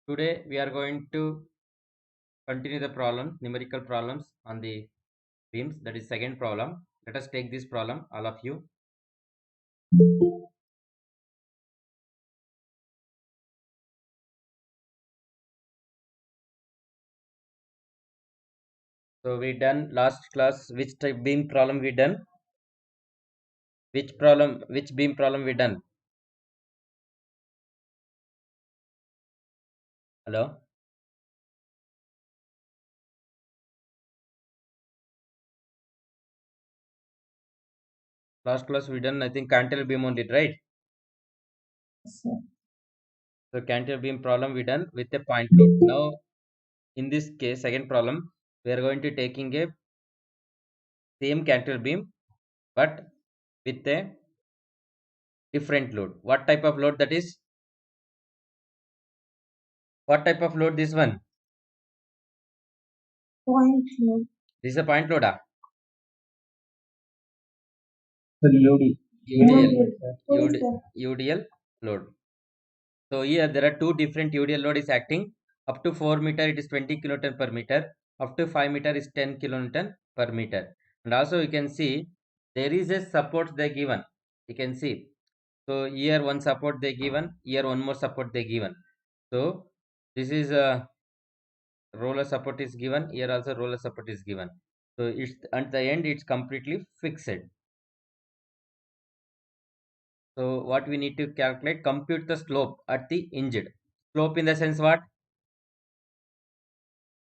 Today we are going to continue the problems, numerical problems on the beams. That is second problem. Let us take this problem, all of you. So we done last class. Which type beam problem we done? Which beam problem we done? Hello. Last class we done. I think cantilever beam only, right? So cantilever beam problem we done with a point load. Now in this case, second problem, we are going to taking a same cantilever beam but with a different load. What type of load that is? What type of load this one? Point load. This is a point load. UD. UDL load. So here there are two different UDL load is acting. Up to 4 meter it is 20 kilonewton per meter. Up to 5 meter is 10 kilonewton per meter. And also you can see there is a support they given. You can see. So here one support they given. Here one more support they given. So this is a roller support is given. Here also roller support is given. So it's at the end it's completely fixed. So what we need to calculate, compute the slope at the hinged. Slope in the sense what?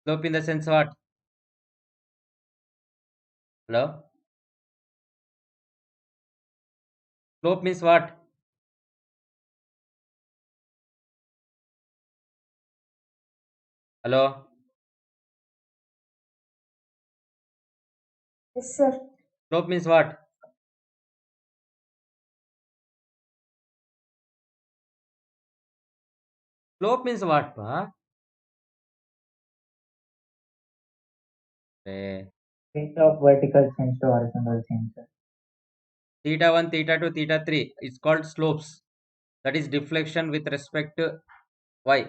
Slope in the sense what? Hello? Slope means what? Hello? Yes, sir. Slope means what? Slope means what? Change of vertical change to horizontal change. Theta 1, theta 2, theta 3. It's called slopes. That is deflection with respect to y.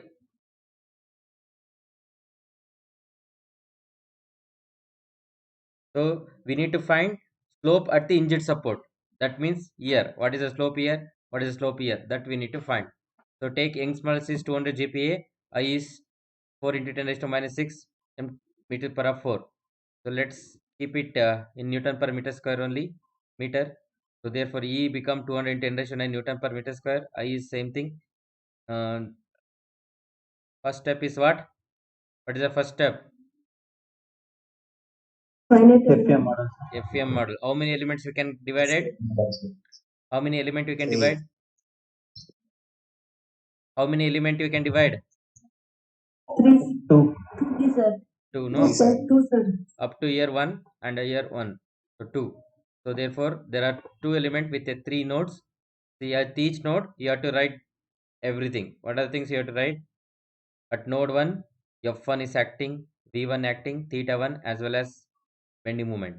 So we need to find slope at the hinged support. That means here. What is the slope here? What is the slope here? That we need to find. So take Young's modulus is 200 GPa. I is 4 into 10 raised to minus 6 meter per 4. So let's keep it in Newton per meter square only. Meter. So therefore E become 210 raised to 9 Newton per meter square. I is same thing. First step is what? What is the first step? FEM model. FEM model. How many elements we can divide it? How many element we can divide? How many element we can divide? 2. 2, sir. 2, no? 2, sir. Up to year 1 and year 1. So 2. So therefore there are 2 elements with 3 nodes. So at each node you have to write everything. What are the things you have to write? At node 1, F1 is acting, V1 acting, theta 1 as well as bending moment.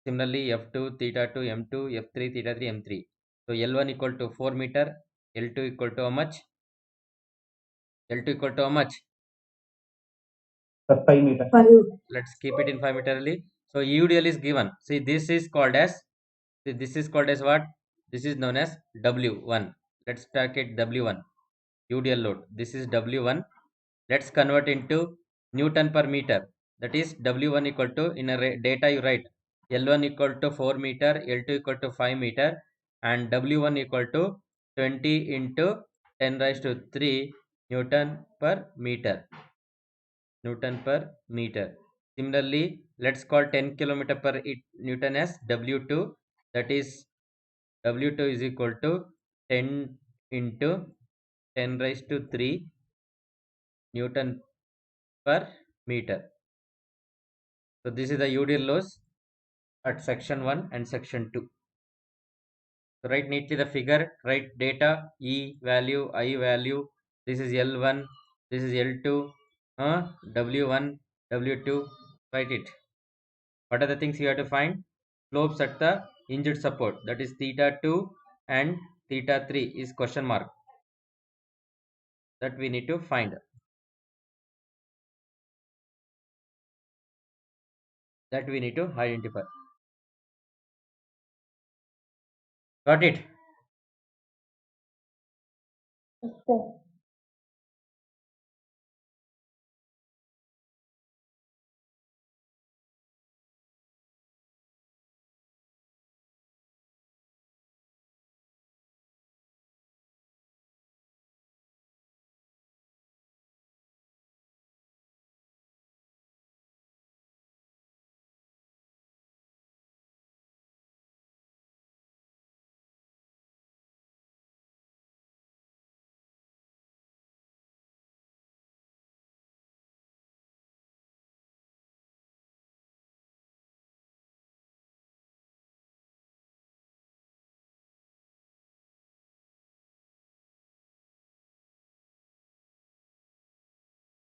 Similarly, F2, theta 2, M2, F3, theta 3, M3. So L1 equal to 4 meter, L2 equal to how much? L2 equal to how much? 5 meter. 5. Let's keep it in 5 meter only. So UDL is given. See, this is called as what? This is known as W1. Let's take it W1. UDL load. This is W1. Let's convert into Newton per meter. That is W1 equal to, in a data you write L1 equal to 4 meter, L2 equal to 5 meter, and W1 equal to 20 into 10 raised to 3 Newton per meter. Newton per meter. Similarly, let's call 10 kilometer per Newton as W2. That is W2 is equal to 10 into 10 raised to 3 Newton per meter. So this is the UDL loss at section 1 and section 2. So write neatly the figure, write data, E value, I value. This is L1, this is L2, W1, W2. Write it. What are the things you have to find? Slopes at the hinged support. That is theta 2 and theta 3 is question mark. That we need to find. that we need to identify. Got it? Okay.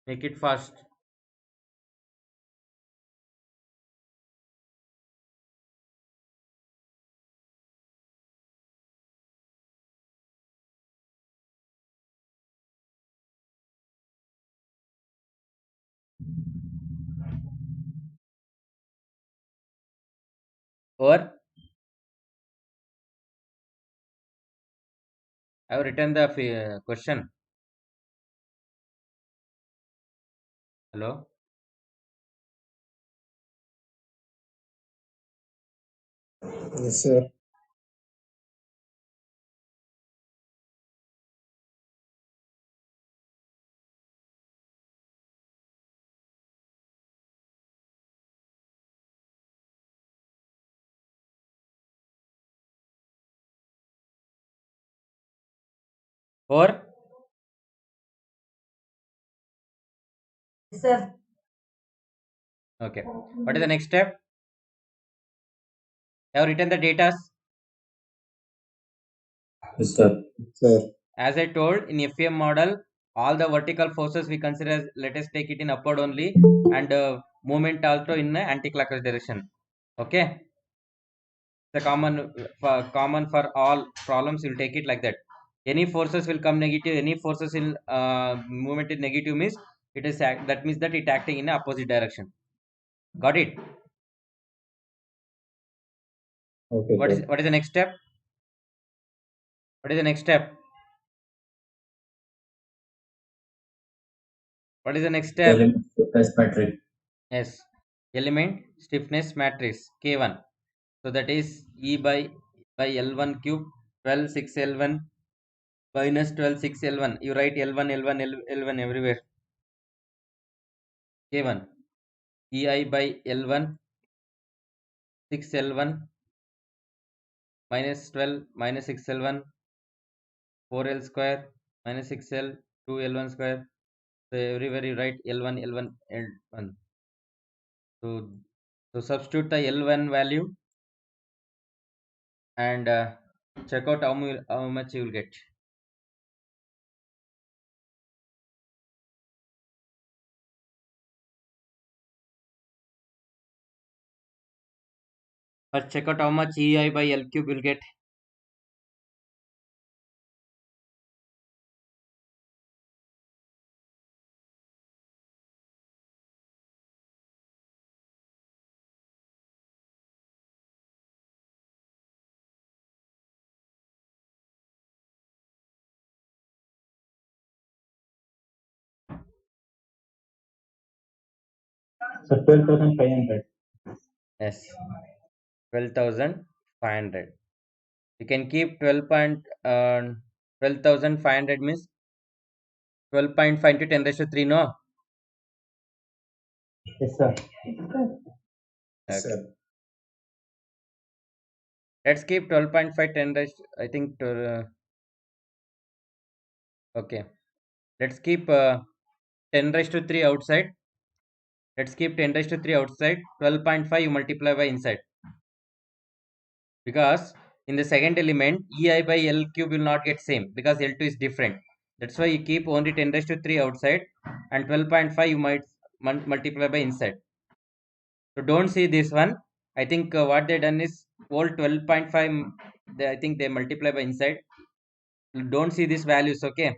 Make it fast. Or I have written the question. Hello? Yes, sir. Or Sir. okay. What is the next step? I have written the data. Yes, sir. Sir. As I told in FEM model, all the vertical forces we consider as, let us take it in upward only, and movement also in anti-clockwise direction. Okay, the common for all problems. You'll take it like that. Any forces will come negative. Any forces in movement is negative means it is that means that it acting in opposite direction. Got it? Okay, sir. What is the next step? What is the next step? What is the next step? Element stiffness metric. Yes, element stiffness matrix K1. So that is E by L1 cube 12 6 L1 minus 12 6 L1. You write L1 L1 L1 everywhere. K1 EI by L1 6 L1 minus 12 minus 6 L1 4 L square minus 6 L 2 L1 square. So everywhere you write L1 L1 L1. So substitute the L1 value and check out how much you will get. First check out how much EI by L cube will get. So 12,500. Yes, 12,500. You can keep 12,500 means 12.5 to 10 raised to 3, no? Yes, sir. Yes, Okay. sir. Let's keep 12.5 10 raised, I think, okay. Let's keep 10 raised to 3 outside. Let's keep 10 raised to 3 outside. 12.5 you multiply by inside. Because in the second element, EI by L cube will not get same because L2 is different. That's why you keep only 10 raised to 3 outside and 12.5 you might multiply by inside. So don't see this one. I think what they done is whole 12.5. I think they multiply by inside. Don't see these values. Okay.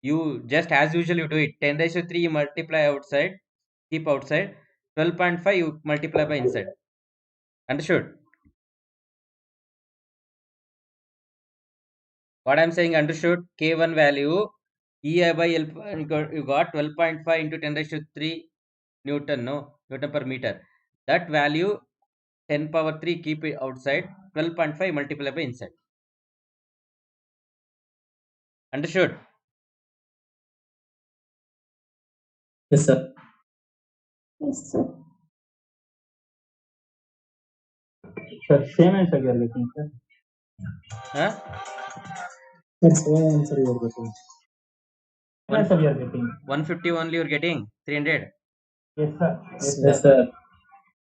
You just as usual you do it. 10 raised to 3 you multiply outside. Keep outside. 12.5 you multiply by inside. Understood? What I'm saying, understood? K1 value EI by L, you got 12.5 into 10 raised to 3 Newton, no? Newton per meter. That value 10 power 3 keep it outside, 12.5 multiply by inside. Understood? Yes, sir. Yes, sir. Sir, same answer you are getting, sir. Huh? That's one answer you are getting. Same answer you are getting. 150 only you're getting? 300? Yes, sir. Yes, sir.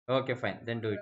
Okay, fine. Then do it.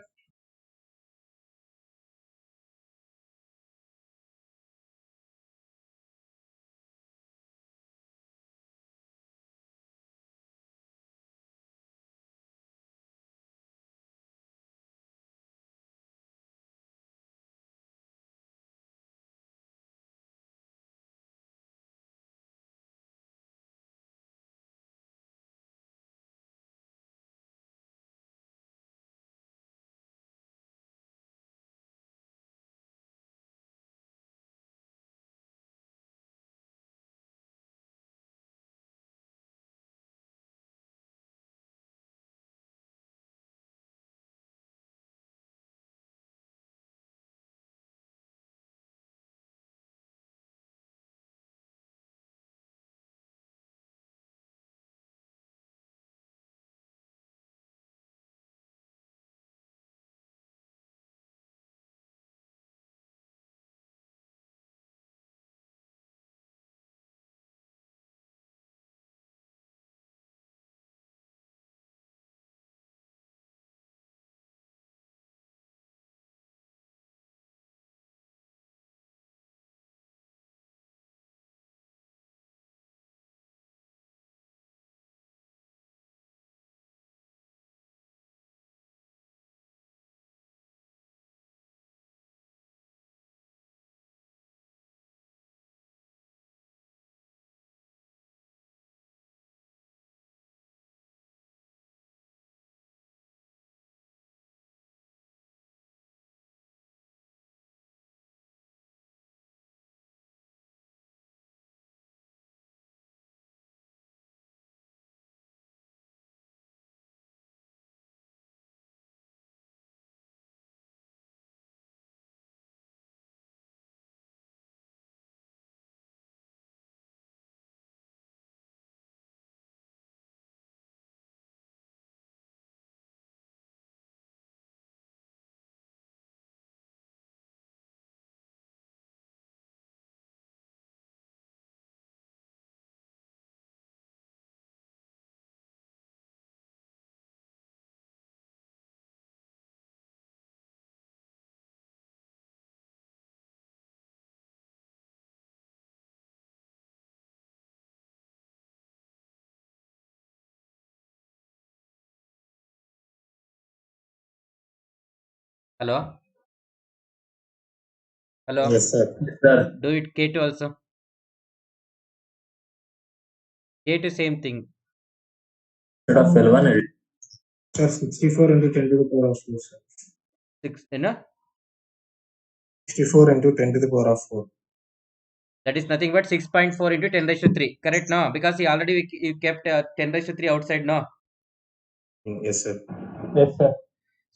Hello? Hello? Yes, sir. Yes, sir. Do it K2 also. K2 same thing. Instead of L1, Sir, 64 into 10 to the power of 4, sir. 6, you know? 64 into 10 to the power of 4. That is nothing but 6.4 into 10 raised to 3. Correct, no? Because he already you kept 10 raised to 3 outside, no? Yes, sir. Yes, sir.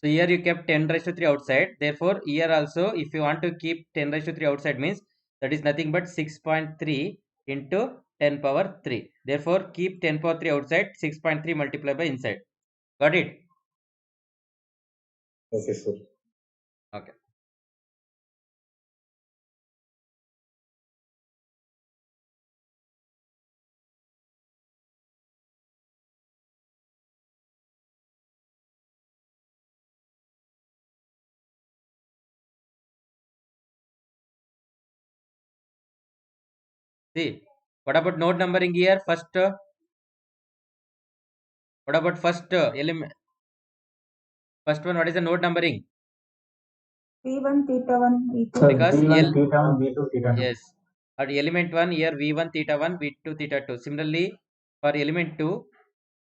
So here you kept 10 raised to 3 outside. Therefore, here also, if you want to keep 10 raised to 3 outside means that is nothing but 6.3 into 10 power 3. Therefore, keep 10 power 3 outside, 6.3 multiplied by inside. Got it? Okay, sir. Okay. See, what about node numbering here? First, what about first element? First one, what is the node numbering? V1, theta 1, V2. Sir, Because V1, theta 1, V2, theta 2. yes, at element 1 here V1 theta 1, V2 theta 2. Similarly, for element 2,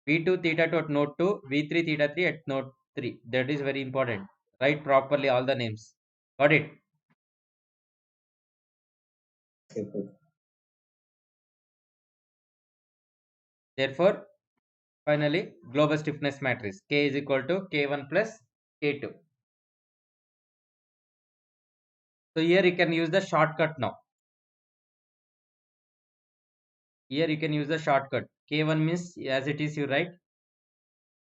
V2 theta 2 at node 2, V3 theta 3 at node 3. That is very important. Write properly all the names. Got it? Okay, good. Therefore, finally, global stiffness matrix K is equal to K1 plus K2. So here you can use the shortcut now. Here you can use the shortcut. K1 means as it is you write.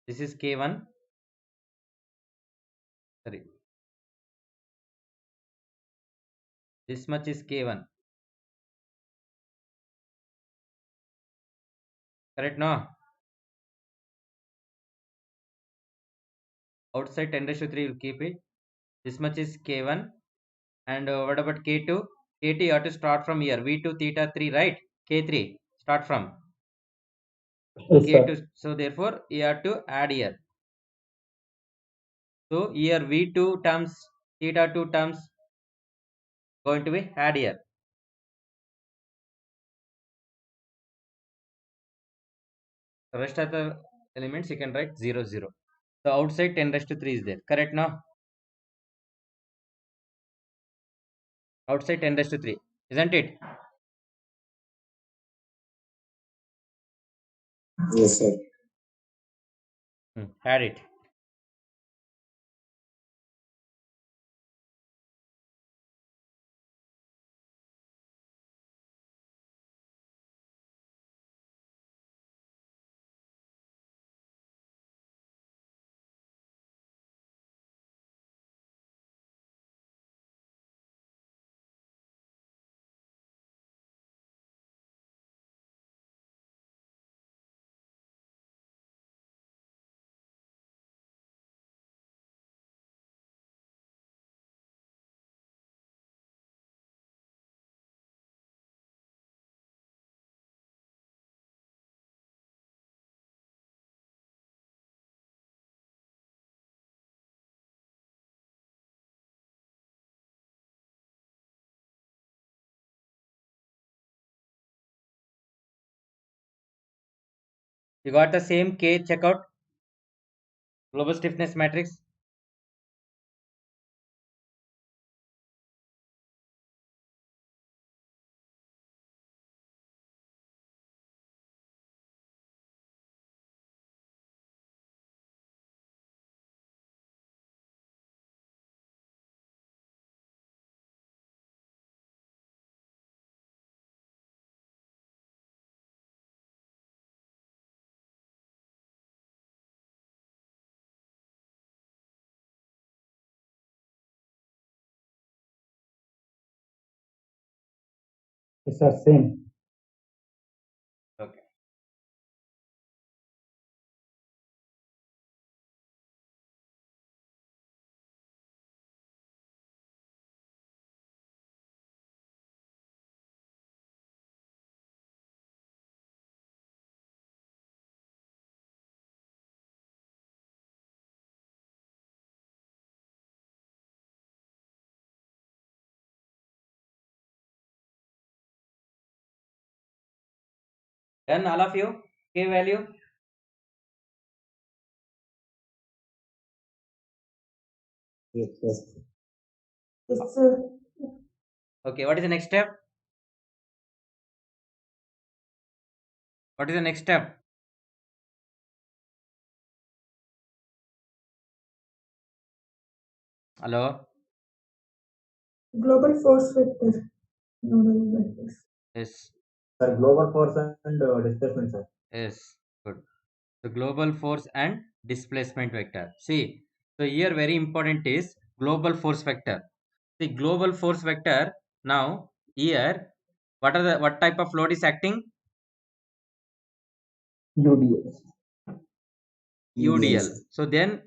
This is K1. Sorry. This much is K1. Correct now? Outside 10 raised to 3 will keep it. This much is K1. And what about K2? K2 you have to start from here. V2 theta 3, right? K3 start from Yes, sir. K2. So therefore you have to add here. So here V2 terms, theta 2 terms going to be add here. The rest of the elements you can write 0, 0. So outside 10 raised to 3 is there. Correct now? Outside 10 raised to 3. Isn't it? Yes, sir. Add it. You got the same K checkout global stiffness matrix. Yes, sir. Same. Okay. Done all of you? K value? Yes, yes. Yes, sir. Okay, what is the next step? What is the next step? Hello? Global force vector. Nodal vectors. Yes, Sir, global force and displacement, sir. yes, good. The global force and displacement vector. See, so here very important is global force vector. See, global force vector. Now here, what type of load is acting? UDS. UDL. So then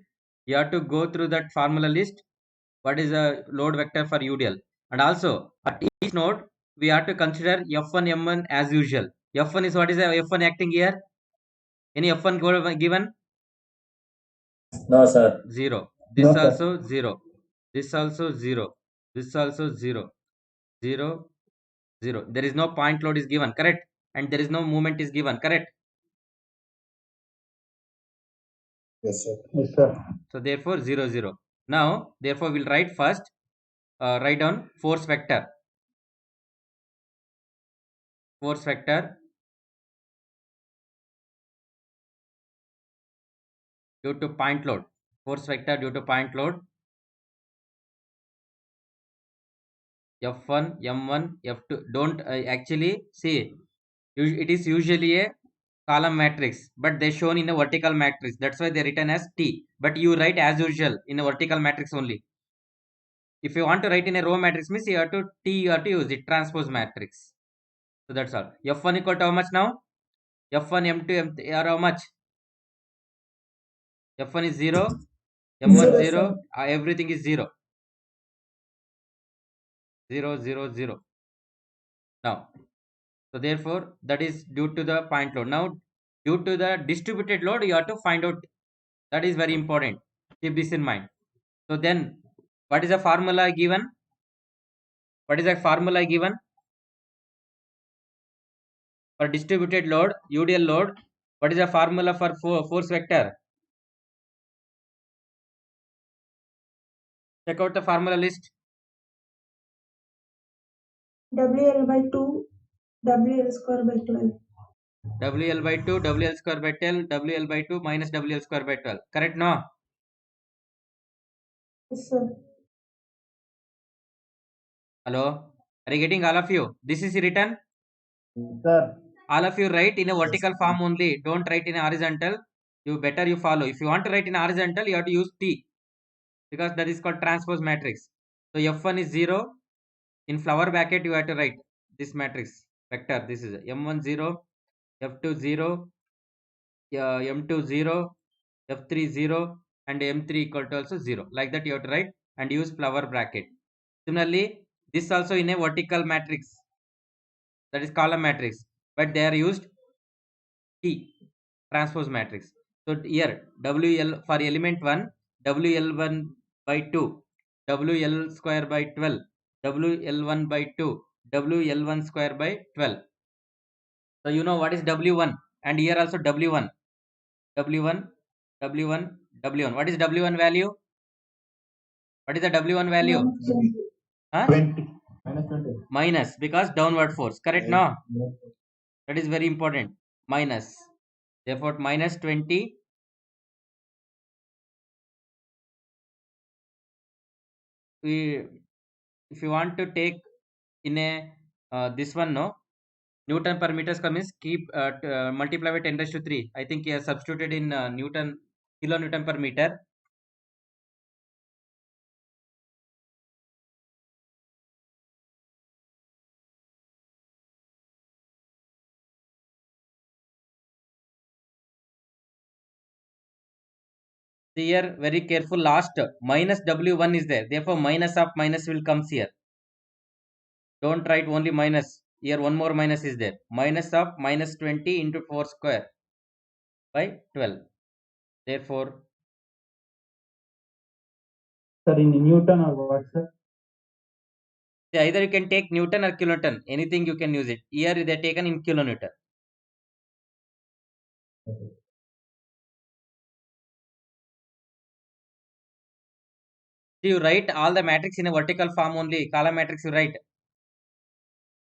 you have to go through that formula list. What is the load vector for UDL? And also at each node we have to consider F1 M1 as usual. F1 is what is the F1 acting here? Any F1 given? No, sir. 0. No, This sir. also 0. This also 0. This also 0. 0. 0. There is no point load is given, correct? And there is no movement is given, correct? Yes, sir. Yes, sir. So therefore 0, 0. Now, therefore, we'll write first, write down force vector. Force vector due to point load. Force vector due to point load. F1, M1, F2. Don't actually see. It is usually a column matrix, but they shown in a vertical matrix. That's why they written as T. But you write as usual in a vertical matrix only. If you want to write in a row matrix, means you have to you have to use it transpose matrix. So that's all. F1 equal to how much now? F1, M2, M3 are how much? F1 is 0, M1 Zero, 0, sir. everything is 0. 0, 0, 0. Now, so therefore, that is due to the point load. Now, due to the distributed load, you have to find out. That is very important. Keep this in mind. So then, what is the formula given? What is the formula given? For distributed load, UDL load, what is the formula for force vector? Check out the formula list. WL by 2, WL square by 12. WL by 2, WL square by 12, WL by 2 minus WL square by 12. Correct, no? Yes, sir. Hello? Are you getting all of you? This is written. Sir. All of you write in a Yes, vertical sir. form only. Don't write in a horizontal. You better you follow. If you want to write in horizontal, you have to use T, because that is called transpose matrix. So F1 is 0. In flower bracket, you have to write this matrix vector. This is M1 0, F2 0, M2 0, F3 0, and M3 equal to also 0. Like that you have to write and use flower bracket. Similarly, this also in a vertical matrix, that is column matrix, but they are used T, transpose matrix. So here WL for element 1, WL1 by 2, WL square by 12, WL1 by 2, WL1 square by 12. So you know what is W1, and here also W1, W1, W1, W1. What is W1 value? What is the W1 value? -20. Huh? 20. -20. Minus, because downward force. Correct, no? That is very important. Minus. Therefore, minus 20. If you want to take in a this one, no, Newton per meter square means keep multiply by 10 raised to 3. I think he has substituted in Newton, kilonewton per meter. See here, very careful. Last minus W1 is there. Therefore, minus of minus will comes here. Don't write only minus. Here, one more minus is there. Minus of minus 20 into 4 square by 12. Therefore, Sir, in Newton or what, sir? either you can take Newton or kilonewton. Anything you can use it. Here, they are taken in kilonewton. Okay. So you write all the matrix in a vertical form only. Column matrix you write,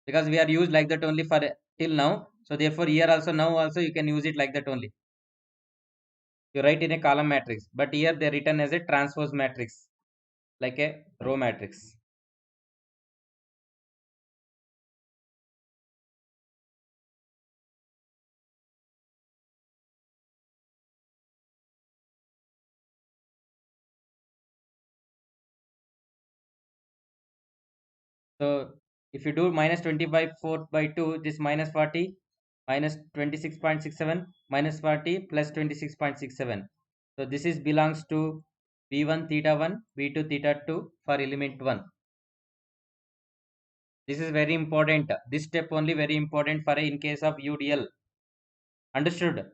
because we are used like that only for till now. So therefore, here also now also you can use it like that only. You write in a column matrix, but here they are written as a transpose matrix, like a row matrix. So if you do minus 25 4 by 2, this minus 40, minus 26.67, minus 40 plus 26.67. So this is belongs to V1 theta 1, V2 theta 2 for element 1. This is very important. This step only very important for in case of UDL. Understood?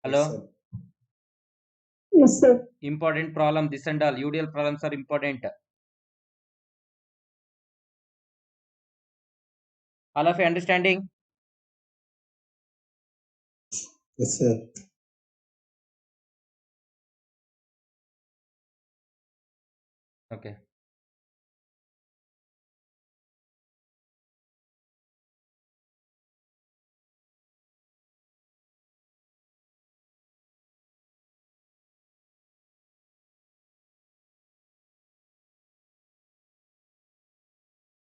Hello? Yes, sir. Yes, sir. Important problem. This and all UDL problems are important. All of you understanding? Yes, sir. Okay.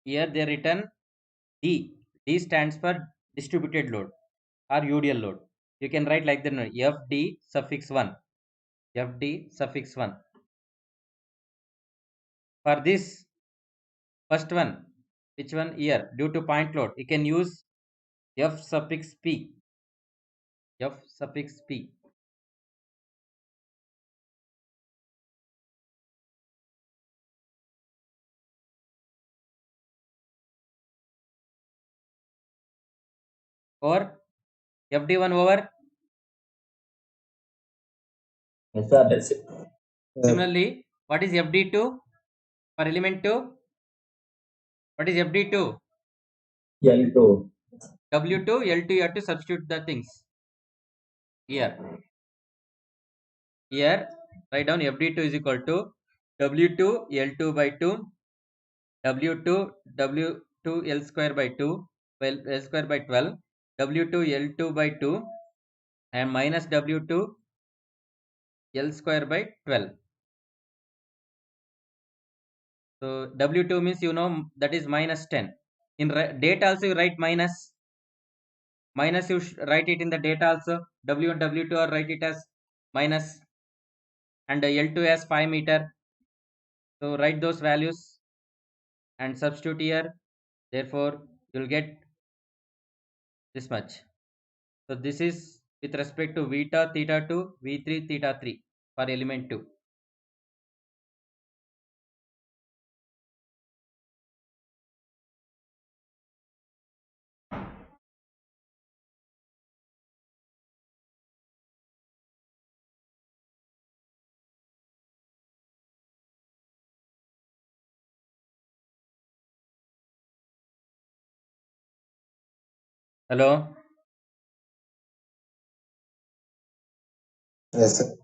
Here they written D. D stands for distributed load or UDL load. You can write like that, FD suffix 1. FD suffix 1. For this first one, which one here? Due to point load, you can use F suffix P. F suffix P. Or FD1 over. Yes, sir. That's it. Similarly, what is FD2 for element 2? What is FD2? L2. W2, L2, you have to substitute the things. Here, write down FD2 is equal to W2 L2 by 2, W2 W2 L square by 2, well, L square by 12, W2 L2 by 2, and minus W2 L square by 12. So W2 means that is minus 10. In date also you write minus. Minus you write it in the data also. W1 W2 or write it as minus, and L2 as 5 meter. So write those values and substitute here. Therefore you will get this much. So this is with respect to Veta theta 2, V3 theta 3 for element 2. Hello. Yes, sir.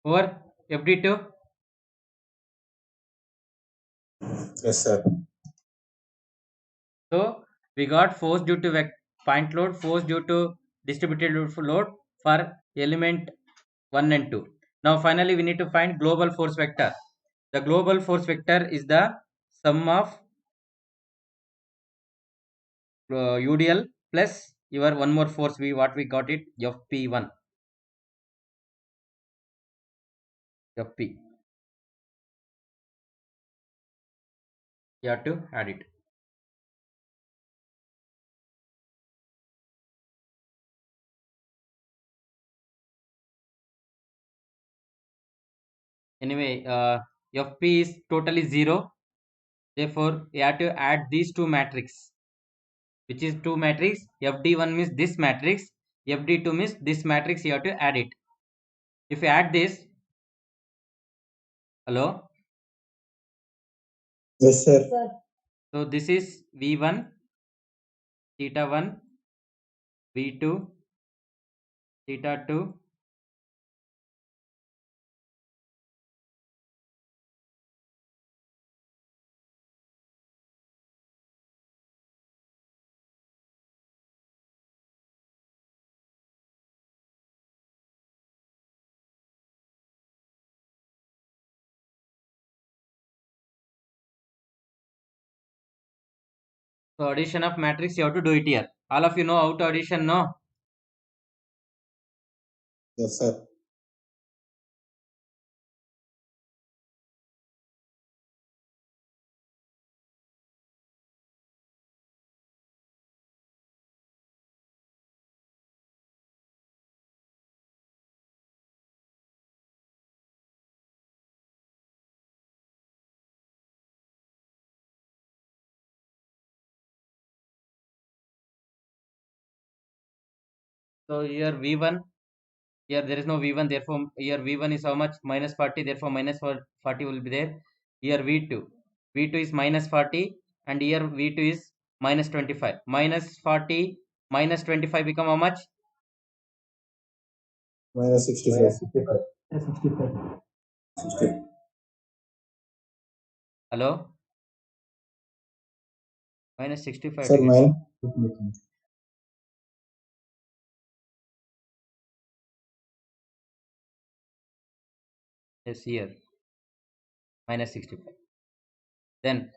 Over FD2. Yes, sir. So we got force due to point load, force due to distributed load for element 1 and 2. Now finally we need to find global force vector. The global force vector is the sum of UDL plus your one more force what we got it, FP1. FP. You have to add it. Anyway, FP is totally 0. Therefore, you have to add these two matrix, which is two matrix. FD1 means this matrix, FD2 means this matrix. You have to add it. If you add this, hello. Yes, sir. So this is V1 theta 1, V2 theta 2, So addition of matrix, you have to do it here. All of you know how to addition, no? Yes, sir. So here V1, here there is no V1, therefore here V1 is how much? Minus 40, therefore minus 40 will be there. Here V2, V2 is minus 40, and here V2 is minus 25. Minus 40, minus 25 become how much? Minus 65. 65. 60. Hello? Minus 65 Sir, to get. minus. Yes, here. Minus 65. Then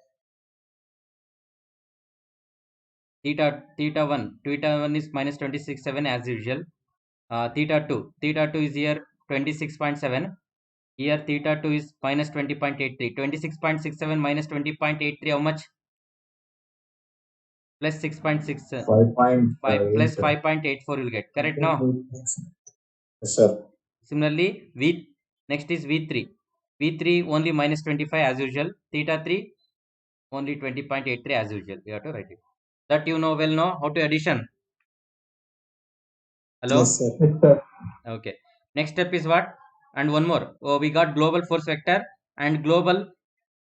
theta 1 is minus 26.7 as usual. Theta 2 is here 26.7. Here theta 2 is minus 20.83. 26.67 minus 20.83, how much? Plus 6.6, 5 plus 5.84 you'll get. Correct, no? Yes, sir. Similarly, next is V3. V3 only minus 25 as usual. Theta 3 only 20.83 as usual. You have to write it. That you know well, no? How to addition? Hello? Yes, sir. Yes, sir. Okay. Next step is what? And one more. Oh, we got global force vector and global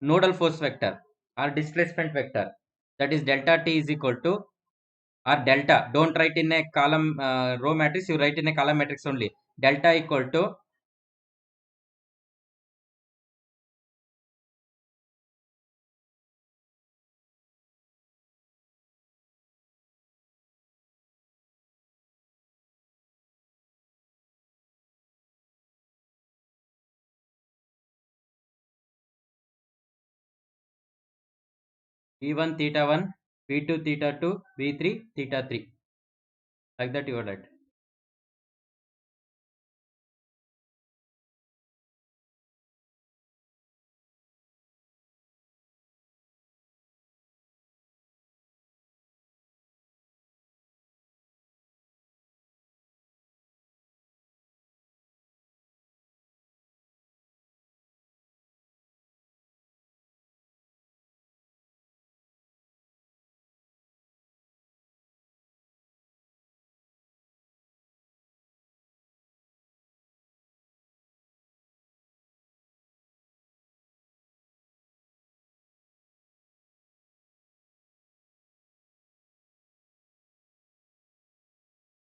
nodal force vector or displacement vector. That is delta T is equal to, or delta. Don't write in a column row matrix. You write in a column matrix only. Delta equal to V1 theta 1, V2 theta 2, V3 theta 3. Like that you are right.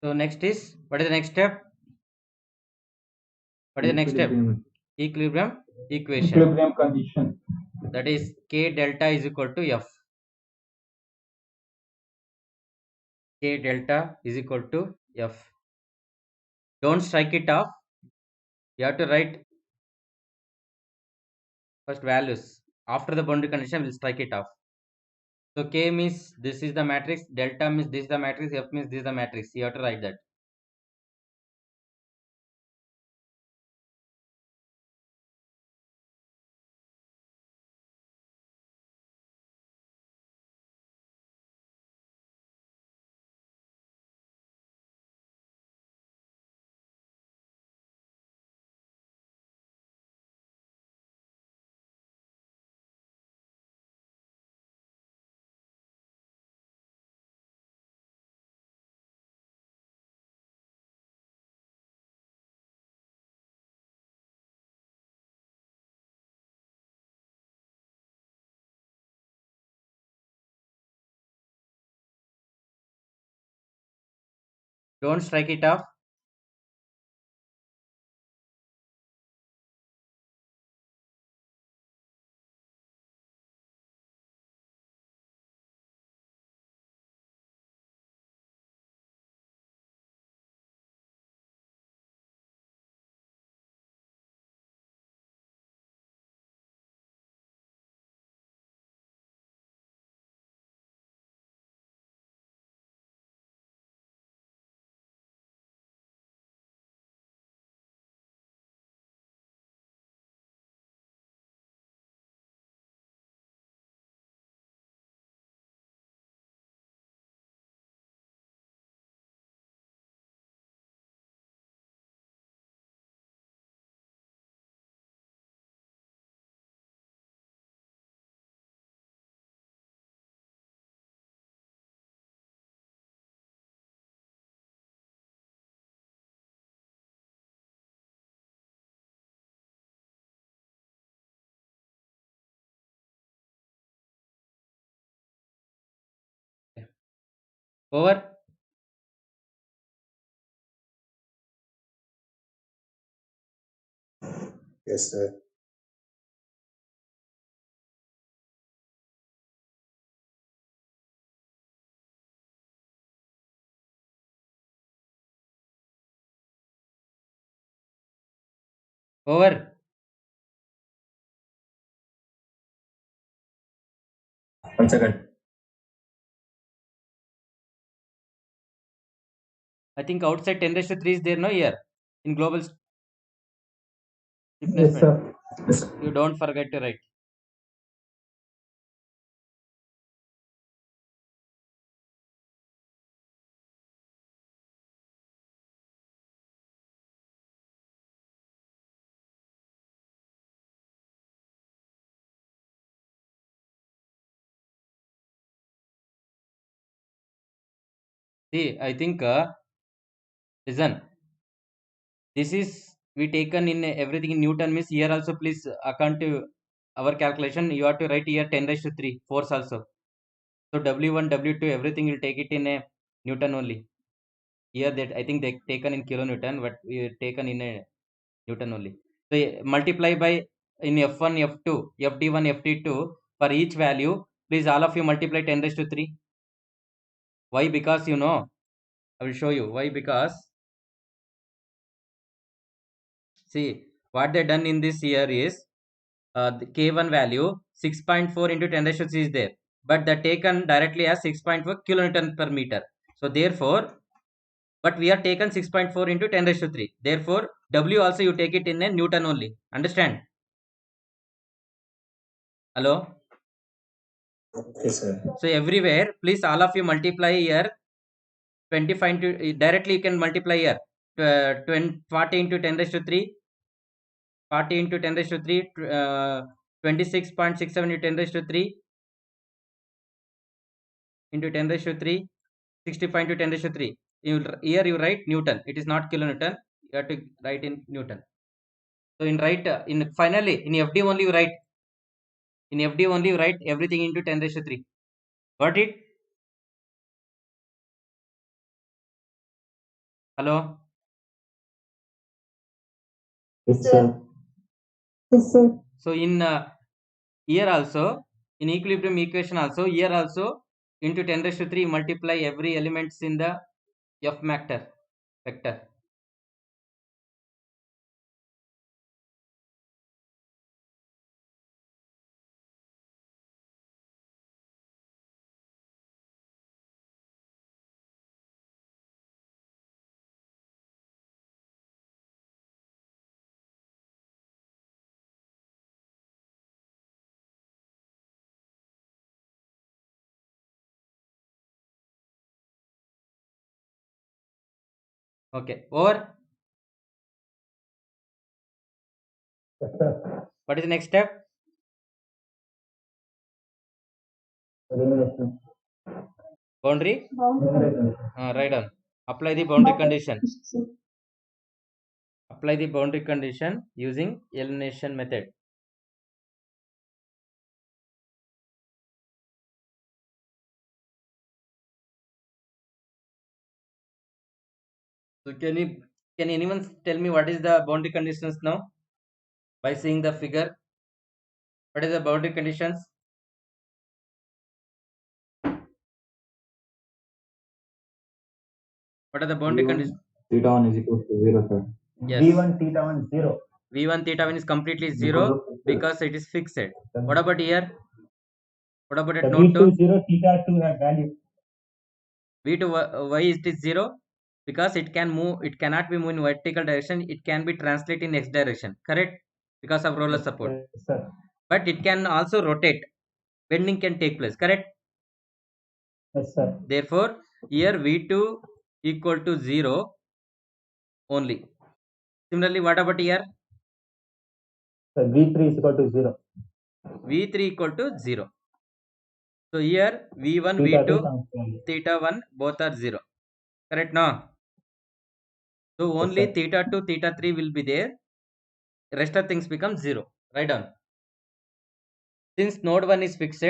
So next is, what is the next step? What is the next step? Equilibrium equation. Equilibrium condition. That is K delta is equal to F. K delta is equal to F. Don't strike it off. You have to write first values. After the boundary condition, we'll strike it off. So K means this is the matrix, delta means this is the matrix, F means this is the matrix. You have to write that. Don't strike it off. Over. Yes, sir. Over. 1 second. I think outside 10 raised to 3 is there, no, here in global Yes, displacement. sir. Yes, sir. You don't forget to write. See, I think, listen, this is we taken in everything in Newton means here also please account to our calculation. You have to write here 10 raised to 3 force also. So W1, W2, everything will take it in a Newton only. Here that I think they taken in kilonewton, but we taken in a Newton only. So multiply by in F1, F2, FD1, FD2 for each value. Please all of you multiply 10 raised to 3. Why? Because you know, I will show you why. Because see what they done in this year is the K1 value 6.4 into 10 raised to 3 is there, but the taken directly as 6.4 kilonewton per meter. So therefore, but we are taken 6.4 into 10 raised to 3. Therefore, W also you take it in a Newton only. Understand? Hello? Yes, sir. So everywhere, please all of you multiply here 25 into directly you can multiply here 40 into 10 raised to 3, 40 into 10 raised to 3, 26.67 into 10 raised to 3 into 10 raised to 3, 65 into 10 raised to 3. Here you write Newton. It is not kilonewton. You have to write in Newton. So in write in finally in FD only you write. In FD only you write everything into 10 raised to 3. Got it? Hello? Yes, sir. Yes, sir. So in here also, in equilibrium equation also, here also into 10 raised to 3 multiply every elements in the F vector. Okay, over. Yes, sir. What is the next step? Elimination. Boundary? Elimination. Write down. Apply the boundary Boundary condition. condition. Apply the boundary condition using elimination method. So can anyone tell me what is the boundary conditions now? By seeing the figure, what is the boundary conditions? What are the boundary conditions? Theta 1 is equal to 0, sir. Yes. V1 theta 1 0. V1 theta 1 is completely Because 0 of the- because it is fixed. What about here? What about The at note 2? V2 0 theta 2 have value. V2 why it is 0? Because it can move, it cannot be moved in vertical direction, it can be translated in x direction, correct? Because of roller support. Yes, sir. But it can also rotate, bending can take place, correct? Yes, sir. Therefore, here V2 equal to 0 only. Similarly, what about here? So V3 is equal to 0. V3 equal to 0. So here V1, Theta 2 V2, comes value. theta 1 both are 0. Correct now? So Yes, only sir. theta 2, theta 3 will be there. Rest of things become 0. Write down. Since node 1 is fixed,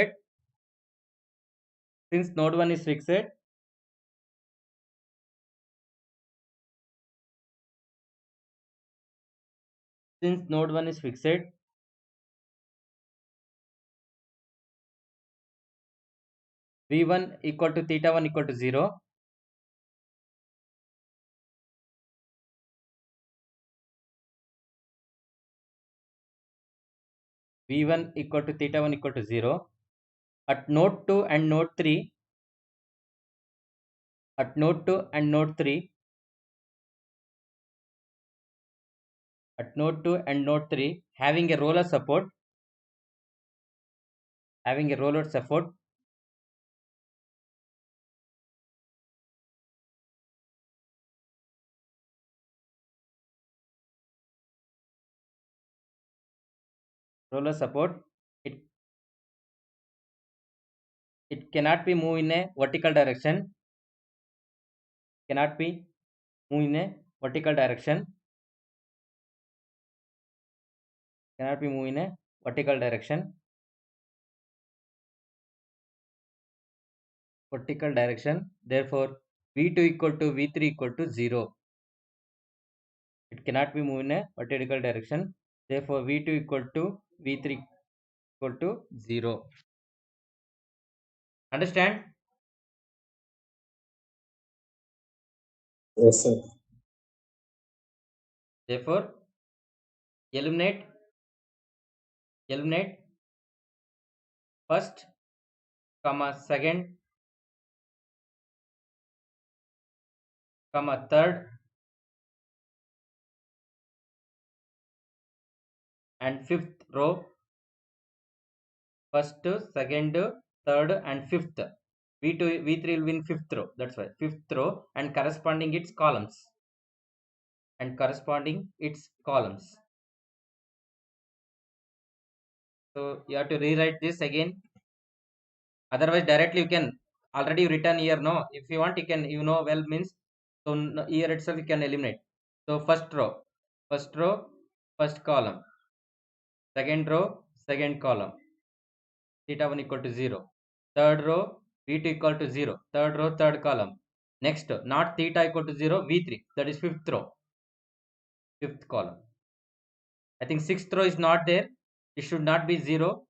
since node 1 is fixed, v1 equal to theta 1 equal to 0, v1 equal to theta 1 equal to 0. At node 2 and node 3, at node 2 and node 3, at node 2 and node 3, having a roller support, it cannot be moved in a vertical direction, therefore v2 equal to v3 equal to 0. It cannot be moved in a vertical direction, therefore v2 equal to v3 equal to 0. Understand? Yes, sir. Therefore eliminate first, second, third and fifth row. First, second, third and fifth. v2 v3 will be in fifth row, that's why fifth row, and corresponding its columns, so you have to rewrite this again, otherwise directly you can already written here, no, if you want you can, well means, so here itself you can eliminate. So first row first column, second row second column, theta 1 equal to 0, third row v2 equal to 0, third row third column, next not theta equal to 0, v3, that is fifth row, fifth column. I think sixth row is not there, it should not be 0.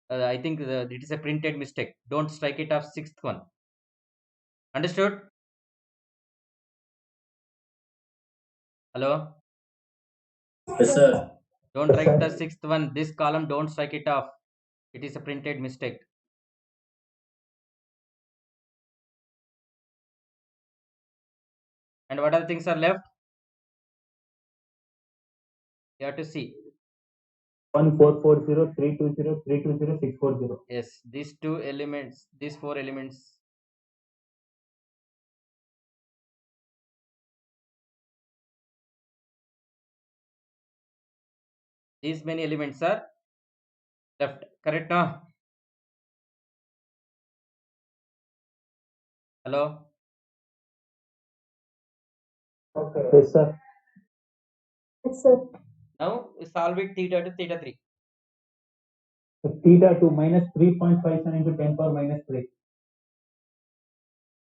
I think it is a printed mistake, don't strike it off sixth one. Understood? Hello? Yes, sir. Don't write the sixth one, this column don't strike it off, it is a printed mistake. And what other things are left? You have to see. 1440, 320, 320, 640. Yes, these two elements, these four elements. These many elements are left. Correct now? Hello? Okay. Yes, sir. Yes, sir. Now solve it theta to theta 3. So theta 2 minus 3.57 into 10 power minus 3.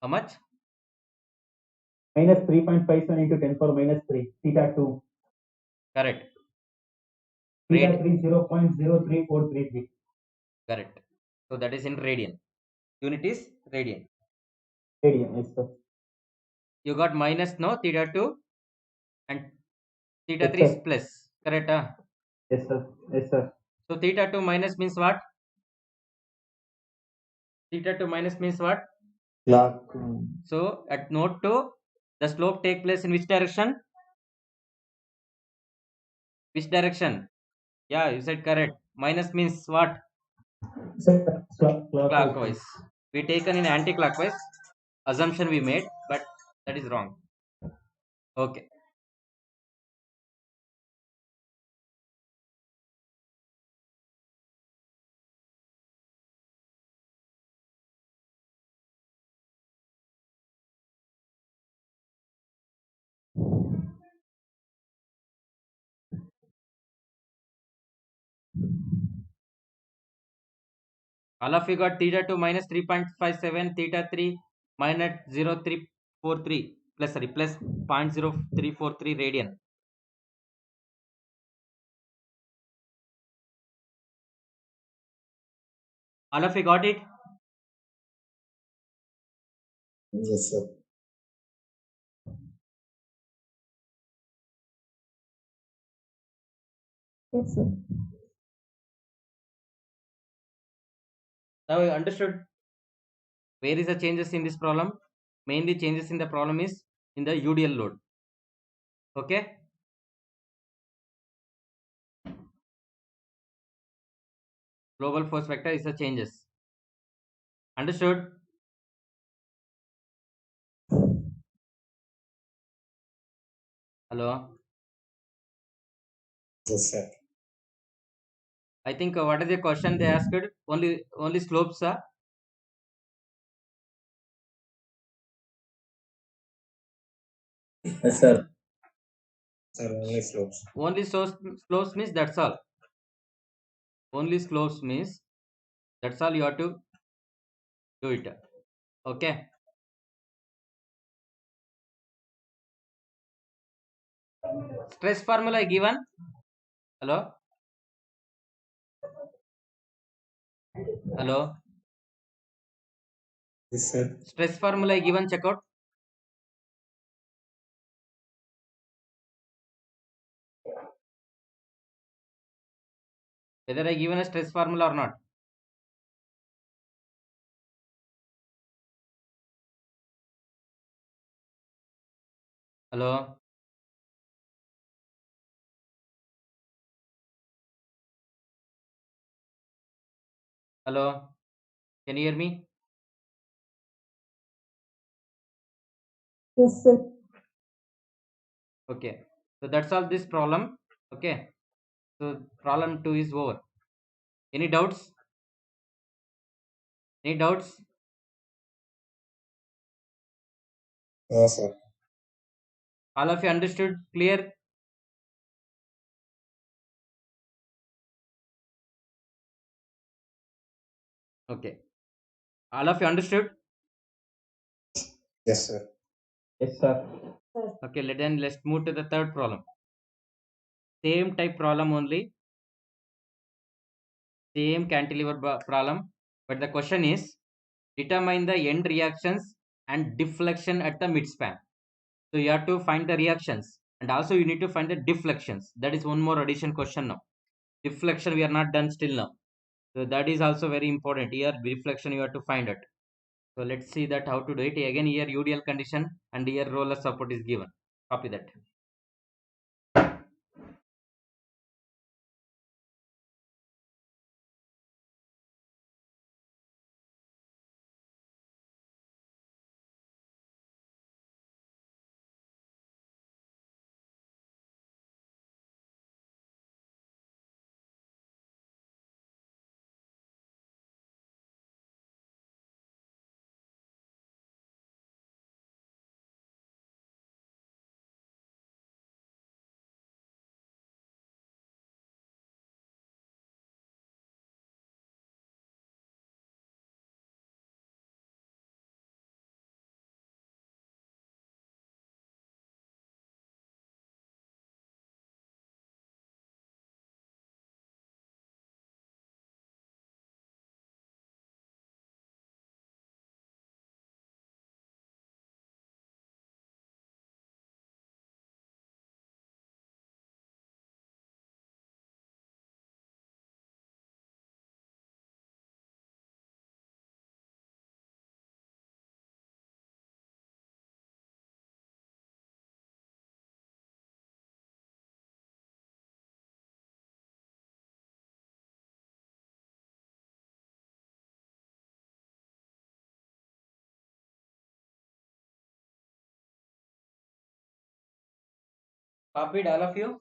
How much? Minus 3.57 into 10 power minus 3. Theta 2. Correct. Theta 3 0.03433. Correct. So that is in radian. Unit is radian. Radian, yes, sir. You got minus, no, theta 2 and theta Yes, 3 is sir. plus. Correct? Huh? Yes, sir. Yes, sir. So theta 2 minus means what? Theta 2 minus means what? Clock. So at node 2, the slope take place in which direction? Which direction? Yeah, you said correct. Minus means what? Sir, Clockwise. We taken in anti-clockwise. Assumption we made, but that is wrong. Okay. All of you got theta 2 minus 3.57, theta 3 minus 0.343 plus 0.0343 radian. All of you got it? Yes, sir. Yes, sir. Now you understood where is the changes in this problem? Mainly changes in the problem is in the UDL load. Okay. Global force vector is the changes. Understood? Hello. Yes, sir. I think what is the question they asked? Only slopes, Yes, sir. Sir, only slopes. only slopes means that's all. Only slopes means that's all you have to do it. Okay. Stress formula given. Hello. Hello. Yes, sir. Stress formula given. Check out. Whether I given a stress formula or not. Hello. Hello. Can you hear me? Yes, sir. Okay. So that's all this problem. Okay. So problem 2 is over. Any doubts? Any doubts? No, sir. All of you understood? Clear? Okay. All of you understood? Yes, sir. Yes, sir. Okay. Let's move to the third problem. Same type problem only. Same cantilever problem. But the question is determine the end reactions and deflection at the midspan. So you have to find the reactions and also you need to find the deflections. That is one more addition question now. Deflection we are not done still now. So that is also very important. Here deflection you have to find it. So let's see that how to do it. Again here UDL condition and here roller support is given. Copy that. Copied all of you?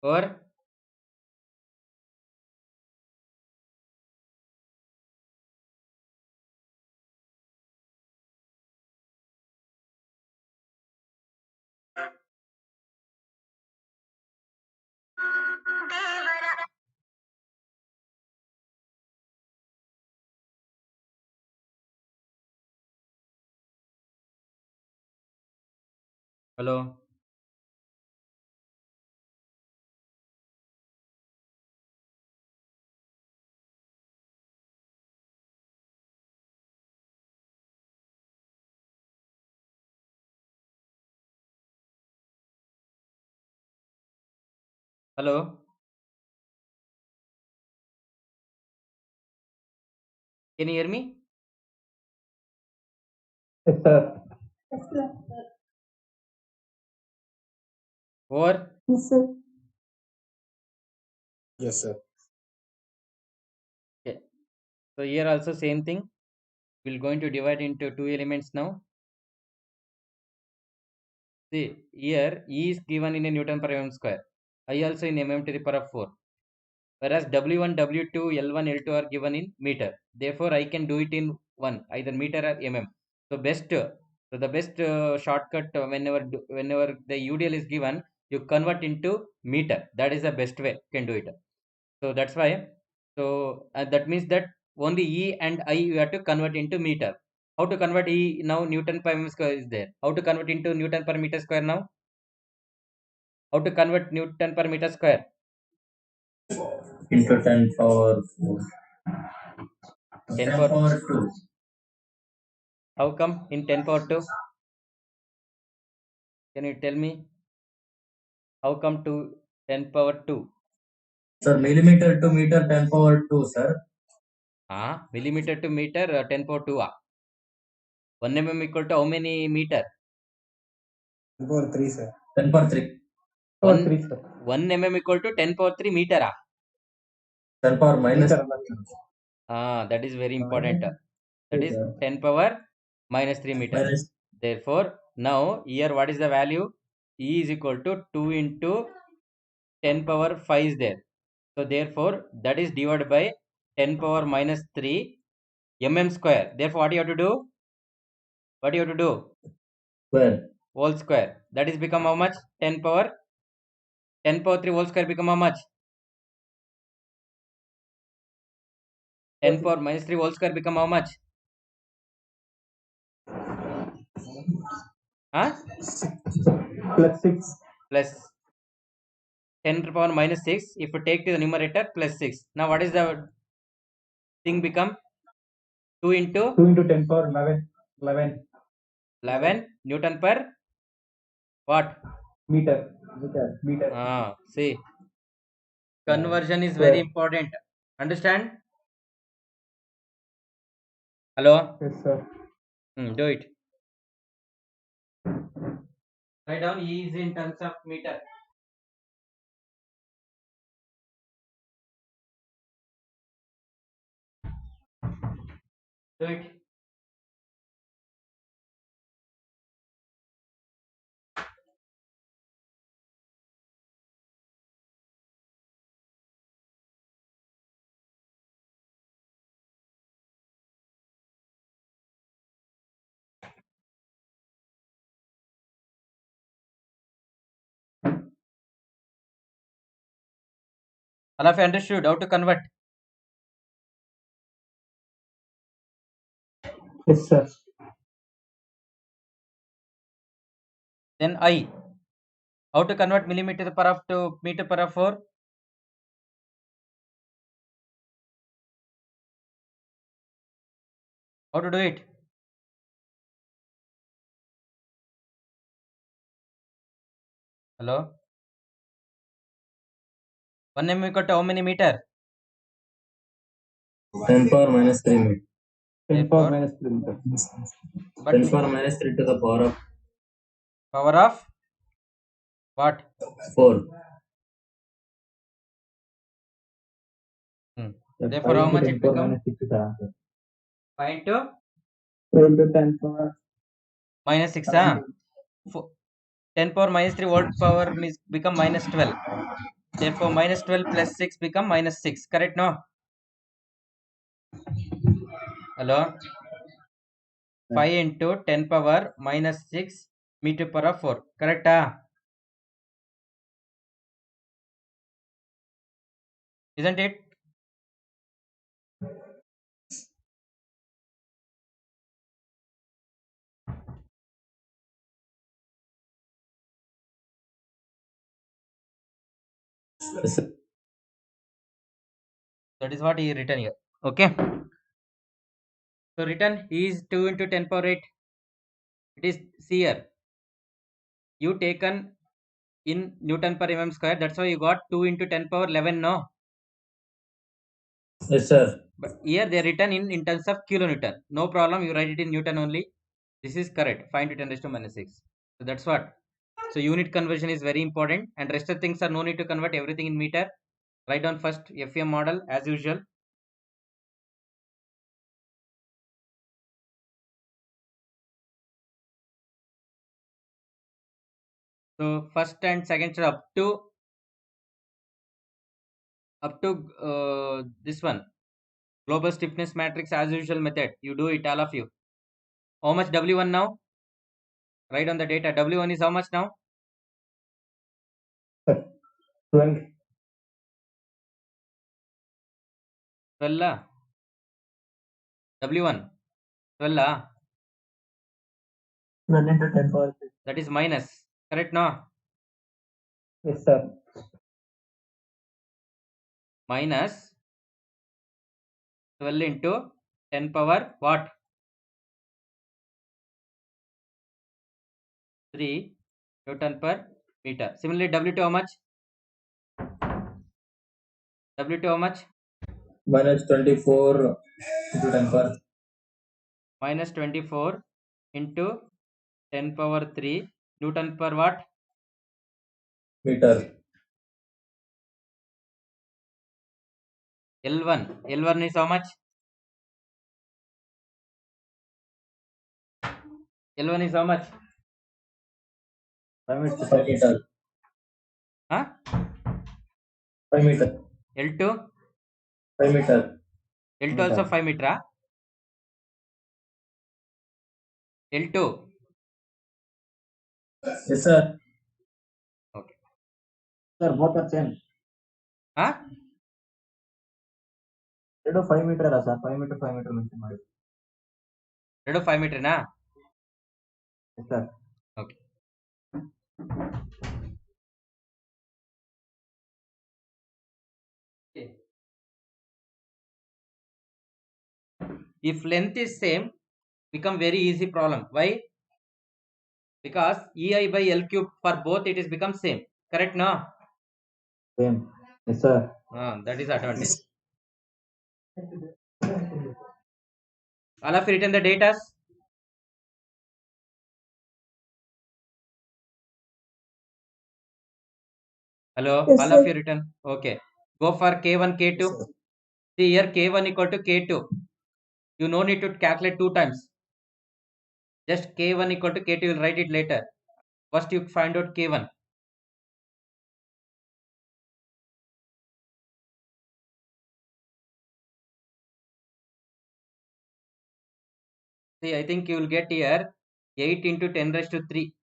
Over hello. Hello. Can you hear me? Yes, sir. Yes, sir. Over Yes, sir. Yes, sir. okay. So here also same thing. We're going to divide into two elements now. See here E is given in a Newton per mm square. I also in mm to the power of 4. Whereas W1, W2, L1, L2 are given in meter. Therefore, I can do it in one, either meter or mm. So the best shortcut whenever the UDL is given, you convert into meter. That is the best way you can do it. So that's why. So that means that only E and I you have to convert into meter. How to convert E now? Newton per mm square is there. How to convert into Newton per meter square now? How to convert Newton per meter square? Into 10 power 4. 10 10 power. power 2. How come in 10 power 2? Can you tell me? How come to 10 power 2? Sir, millimeter to meter 10 power 2, sir. Millimeter to meter 10 power 2. 1 mm equal to how many meter? 10 power 3, sir. 10 power 3. Power 1, 3, sir. 1 mm equal to 10 power 3 meter. 10 power minus. Meter. That is very important. That is sir. 10 power minus 3 meter. Minus. Therefore, now here what is the value? E is equal to 2 into 10 power 5 is there. So therefore, that is divided by 10 power minus 3 mm square. Therefore, what you have to do? What you have to do? Square. Whole square. That is become how much? 10 power 3 whole square become how much? 10 power minus 3 whole square become how much? Plus 6. Plus 10 to the power minus 6. If you take to the numerator, plus 6. Now what is the thing become? 2 into 2 into 10 power 11. 11 11 Newton per what? meter. Meter. See, conversion is Square. very important. Understand? Hello? Yes, sir. Do it. Write down E is in terms of meter. Do it. All of you understood how to convert? Yes, sir. Then I. How to convert millimeter per of to meter per of 4? How to do it? Hello? 1 mm equal to how many meter? 10 power minus 3 meter. 10 power Therefore, minus 3 meter. but 10 power minus 3 to the power of power of what? 4. Therefore, how 5 into much 10 it power become? minus 6 is the answer. 5 into 4 into 10 power minus 6. 10 power minus 3 volt power become minus 12. Therefore, minus 12 plus 6 become minus 6. Correct, no? Hello? 5 into 10 power minus 6 meter power 4. Correct? Isn't it? Yes, sir. That is what he written here. Okay. So written is 2 into 10 power 8. It is here. You taken in Newton per mm square. That's why you got 2 into 10 power 11. No. Yes, sir. But here they are written in terms of kilonewton. No problem. You write it in Newton only. This is correct. 5 into 10 raised to minus 6. So that's what. So unit conversion is very important, and rest of things are no need to convert everything in meter. Write down first FEM model as usual. So first and second up to this one global stiffness matrix as usual method. You do it, all of you. How much W1 now? Write on the data. W1 is how much now? 12. 12. W1 12. 12 into 10 power 6. That is minus. Correct now? Yes, sir. Minus 12 into 10 power what? 3 Newton per meter. Similarly, W2 how much? W2 how much? Minus 24 into 10 power. Minus 24 into 10 power 3 Newton per what? Meter. L1. L1 is how much? L1 is how much? 5 minutes to 5 meter. Huh? 5 meter. L2? 5 meter. L2 also 5 meter. L2. Yes, sir. Okay. Sir, both are same. Huh? 5 meter sir. 5 meter mention ಮಾಡಿ. 5 meter na? Yes, sir. Okay. If length is same, become very easy problem. Why? Because EI by L cube for both it is become same. Correct no? Same. Yes, sir. That is advantage. All of you written the data? Hello? Yes, All sir. of you written? Okay. Go for K1, K2. Yes, sir. See here K1 equal to K2. You no need to calculate 2 times. Just K1 equal to K2, you will write it later. First you find out K1. See, I think you will get here 8 into 10 raised to 3.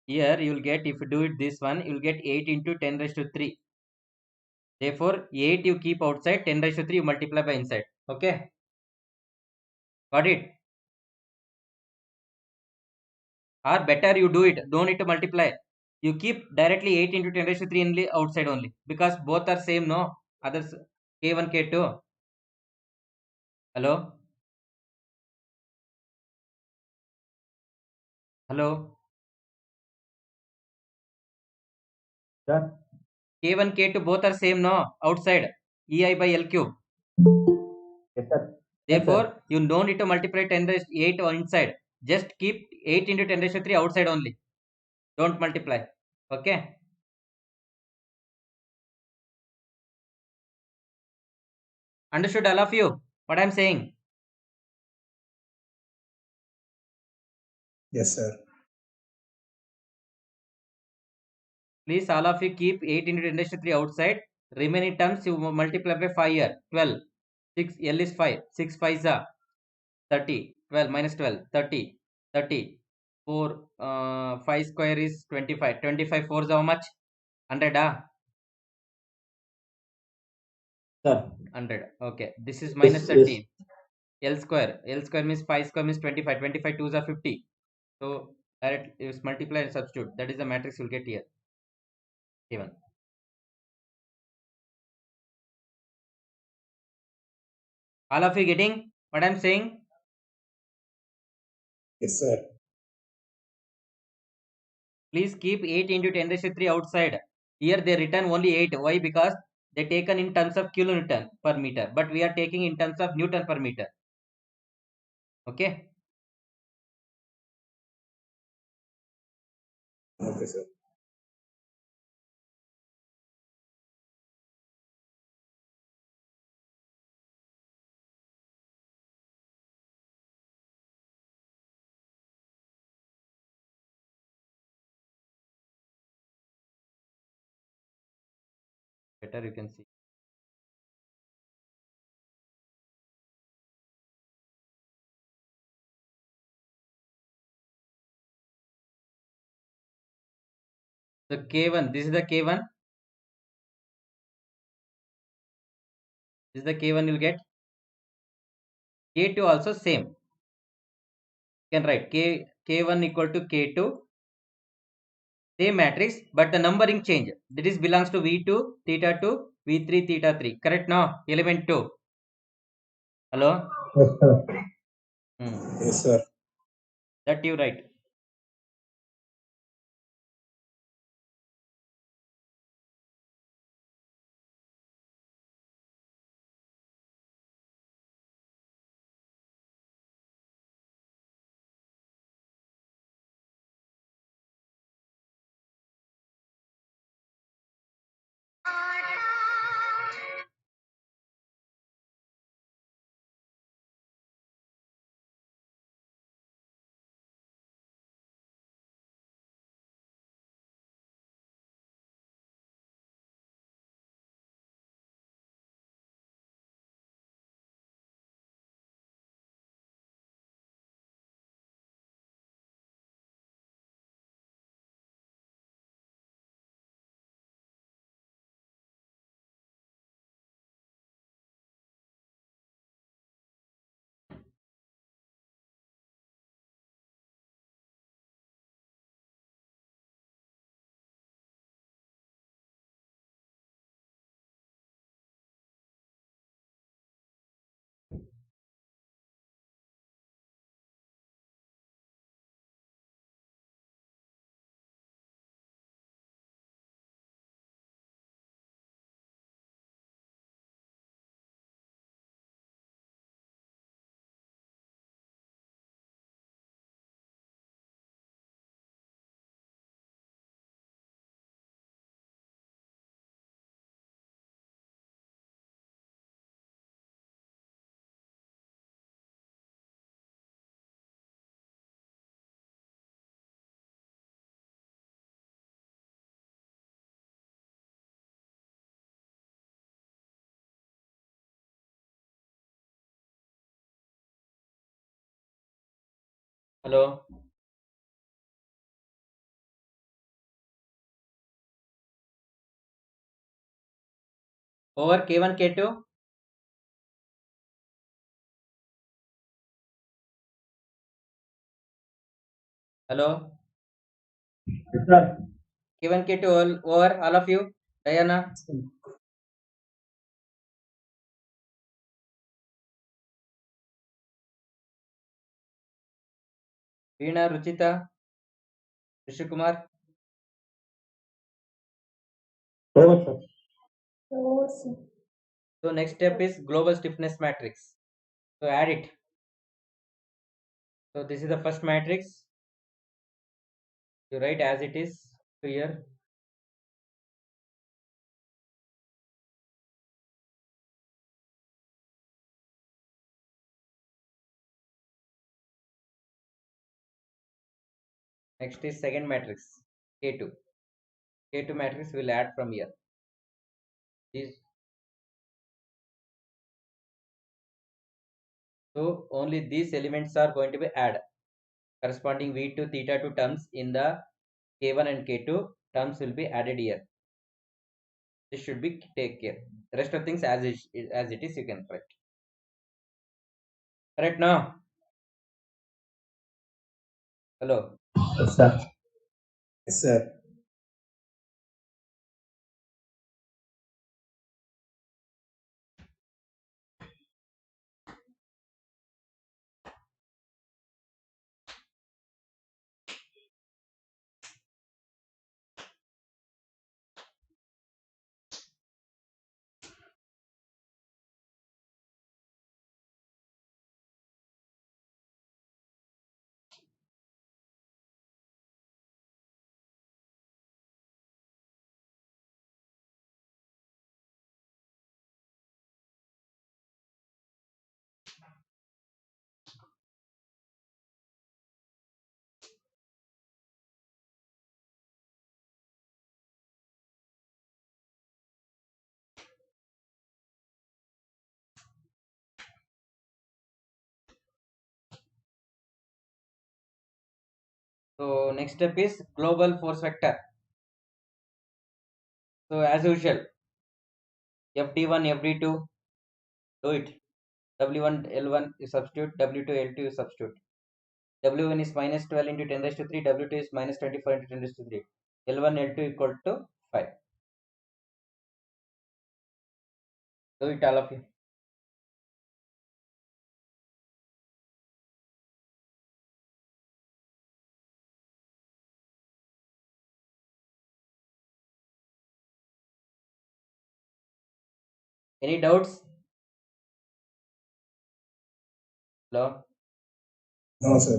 Here you will get, if you do it this one, you will get 8 into 10 raised to 3. Therefore, 8 you keep outside, 10 raised to 3 you multiply by inside. Okay? Got it? Or better you do it, don't need to multiply. You keep directly 8 into 10 raised to 3 only outside only. Because both are same, no? Others K1, K2. Hello? Hello? Sir. K1, K2 both are same, no? Outside. EI by L cube. Yes, sir. Therefore, you don't need to multiply 10 raised to 8 on inside. Just keep 8 into 10 raised to 3 outside only. Don't multiply. Okay? Understood all of you? What I'm saying? Yes, sir. Please all of you keep 8 into 10 raised to 3 outside. Remaining terms you multiply by 5 here. 12. 6 L is 5. 6 5 is 30. 12 minus 12 30. 30. 4 5 square is 25. 25 4 is how much? 100 Sir. 100. Okay, this is minus Yes, 30. L square means 5 square means 25. 25 2s are 50. So direct is multiply and substitute. That is the matrix you'll get here given. All of you getting what I'm saying? Yes, sir. Please keep 8 into 10 raised to 3 outside. Here they return only 8. Why? Because they taken in terms of kilonewton per meter, but we are taking in terms of Newton per meter. Okay. Okay, sir. Better you can see. The K1, this is the K1. This is the K1 you'll get. K2 also same. You can write K1 equal to K2. Same matrix, but the numbering change. That is belongs to V2, theta 2, V3, theta 3. Correct now? Element 2. Hello? Yes, sir. Yes, sir. That you write. Hello? Over K1, K2? Hello? Yes, sir. K1, K2 over all of you? Diana? Veena, Ruchita? Rishikumar? Over, sir. Over, sir. So next step is global stiffness matrix. So add it. So this is the first matrix. You write as it is here. Next is second matrix, K2. K2 matrix will add from here. These. So only these elements are going to be add. Corresponding V2 theta 2 terms in the K1 and K2 terms will be added here. This should be take care. The rest of things as it is you can correct. Correct now? Hello. Yes, sir. Yes, sir. So next step is global force vector. So as usual, FD1, FD2, do it. W1, L1 you substitute, W2, L2 you substitute. W1 is minus 12 into 10 raised to 3, W2 is minus 24 into 10 raised to 3. L1, L2 equal to 5. Do it all of you. Any doubts? Hello? No, sir.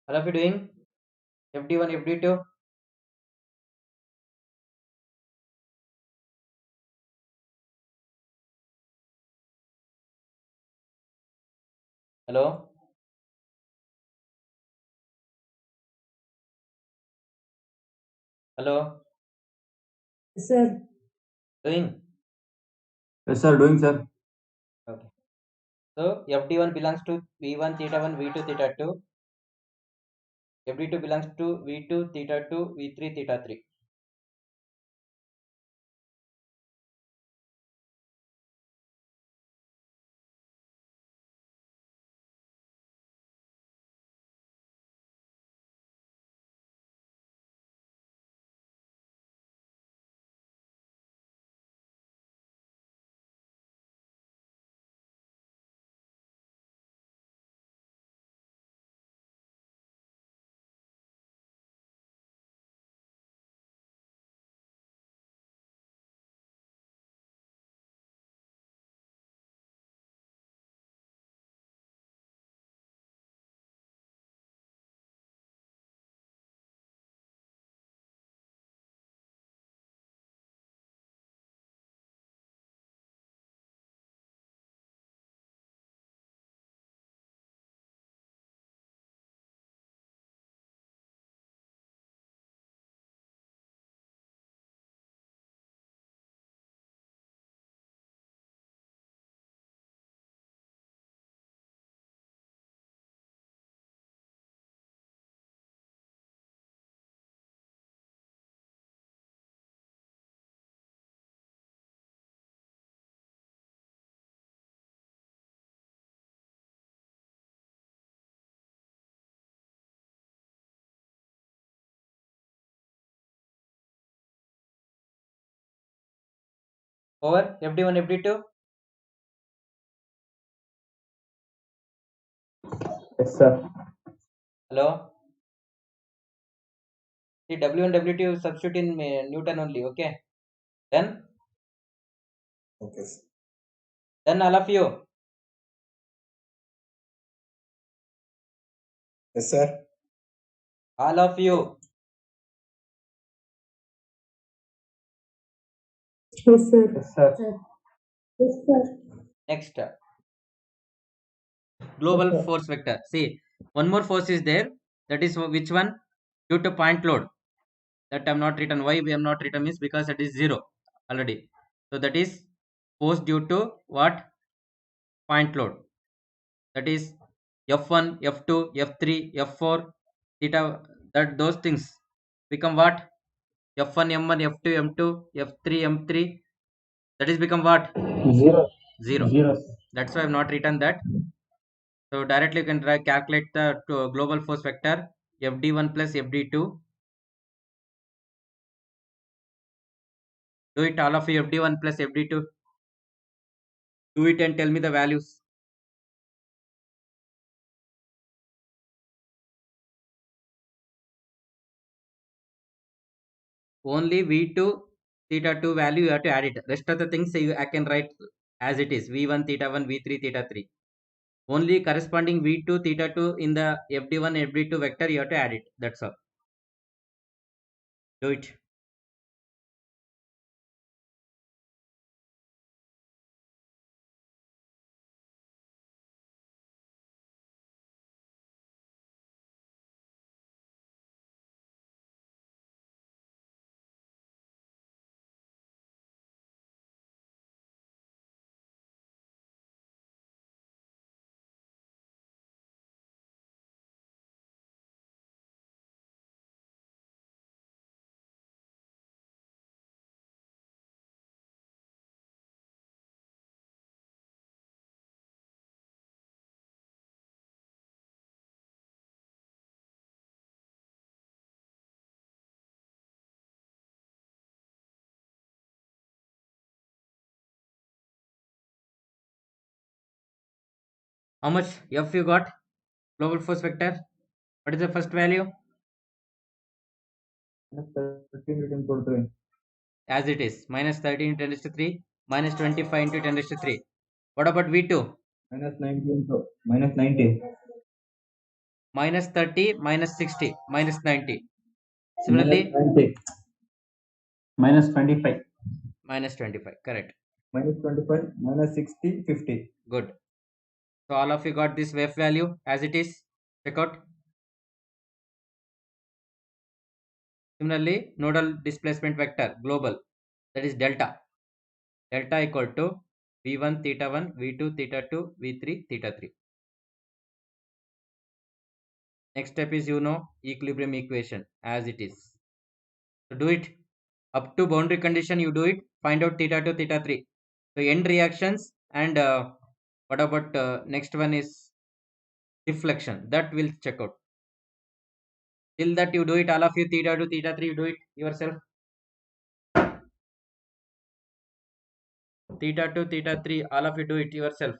All of you doing? FD1, FD2? Hello? Hello? Sir, Doing? Yes, sir. Doing, sir. Okay. So FD1 belongs to V1 theta 1, V2 theta 2. FD2 belongs to V2 theta 2, V3 theta 3. over FD1, FD2. Yes, sir. Hello. See, W1, W2 substitute in Newton only. Okay. Then Okay, sir. all of you. Yes, sir. All of you. Yes, sir. Yes, sir. Yes, sir. Next. Global Yes, sir. force vector. See, one more force is there. That is which one? Due to point load. That I am not written. Why we have not written is because it is 0 already. So that is force due to what? Point load. That is F1, F2, F3, F4, theta. That those things become what? F1, M1, F2, M2, F3, M3. That is become what? 0. 0. 0. That's why I have not written that. So directly you can calculate the global force vector FD1 plus FD2. Do it all of you, FD1 plus FD2. Do it and tell me the values. Only V2 theta 2 value you have to add it. Rest of the things I can write as it is. V1 theta 1, V3 theta 3. Only corresponding V2 theta 2 in the FD1 FD2 vector you have to add it. That's all. Do it. How much F you got? Global force vector. What is the first value? Minus 13 into 10 to the 3. As it is. Minus 13 into 10 raised to 3. Minus 25 into 10 raised to 3. What about V2? Minus 90 into minus 90. Minus 30, minus 60, minus 90. Minus Similarly, 90. Minus 25. minus 25. Correct. Minus 25. Minus 60. 50. Good. So all of you got this wave value as it is. Check out. Similarly, nodal displacement vector global, that is delta. Delta equal to V1 theta 1, V2 theta 2, V3 theta 3. Next step is equilibrium equation as it is. So do it. Up to boundary condition you do it. Find out theta 2, theta 3. So end reactions and what about next one is deflection. That will check out. Till that you do it, all of you theta 2, theta 3, you do it yourself. Theta 2, theta 3, all of you do it yourself.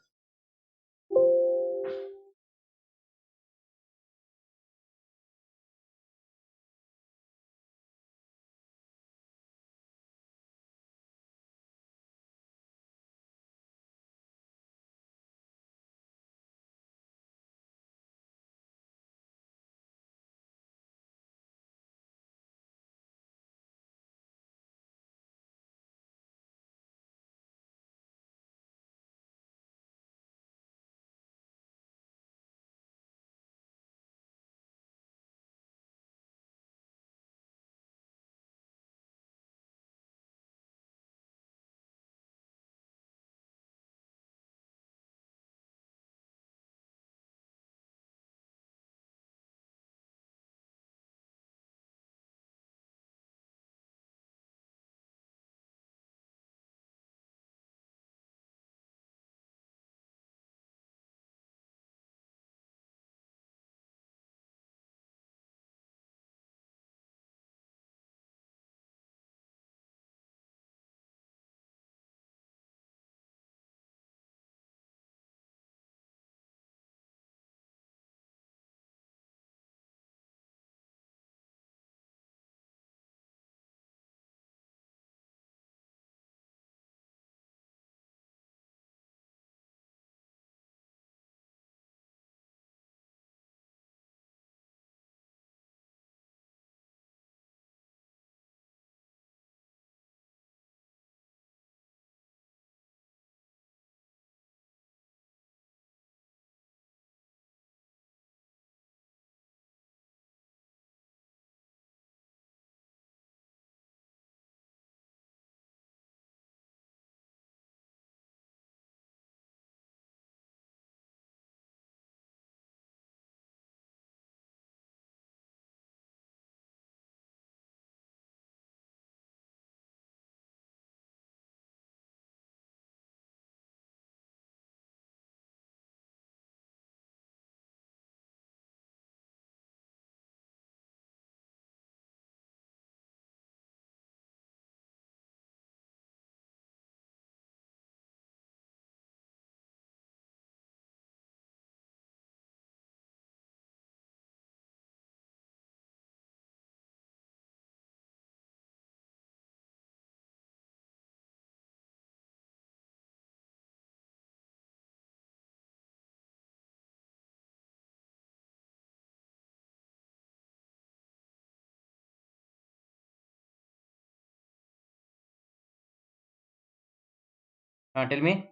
Tell me.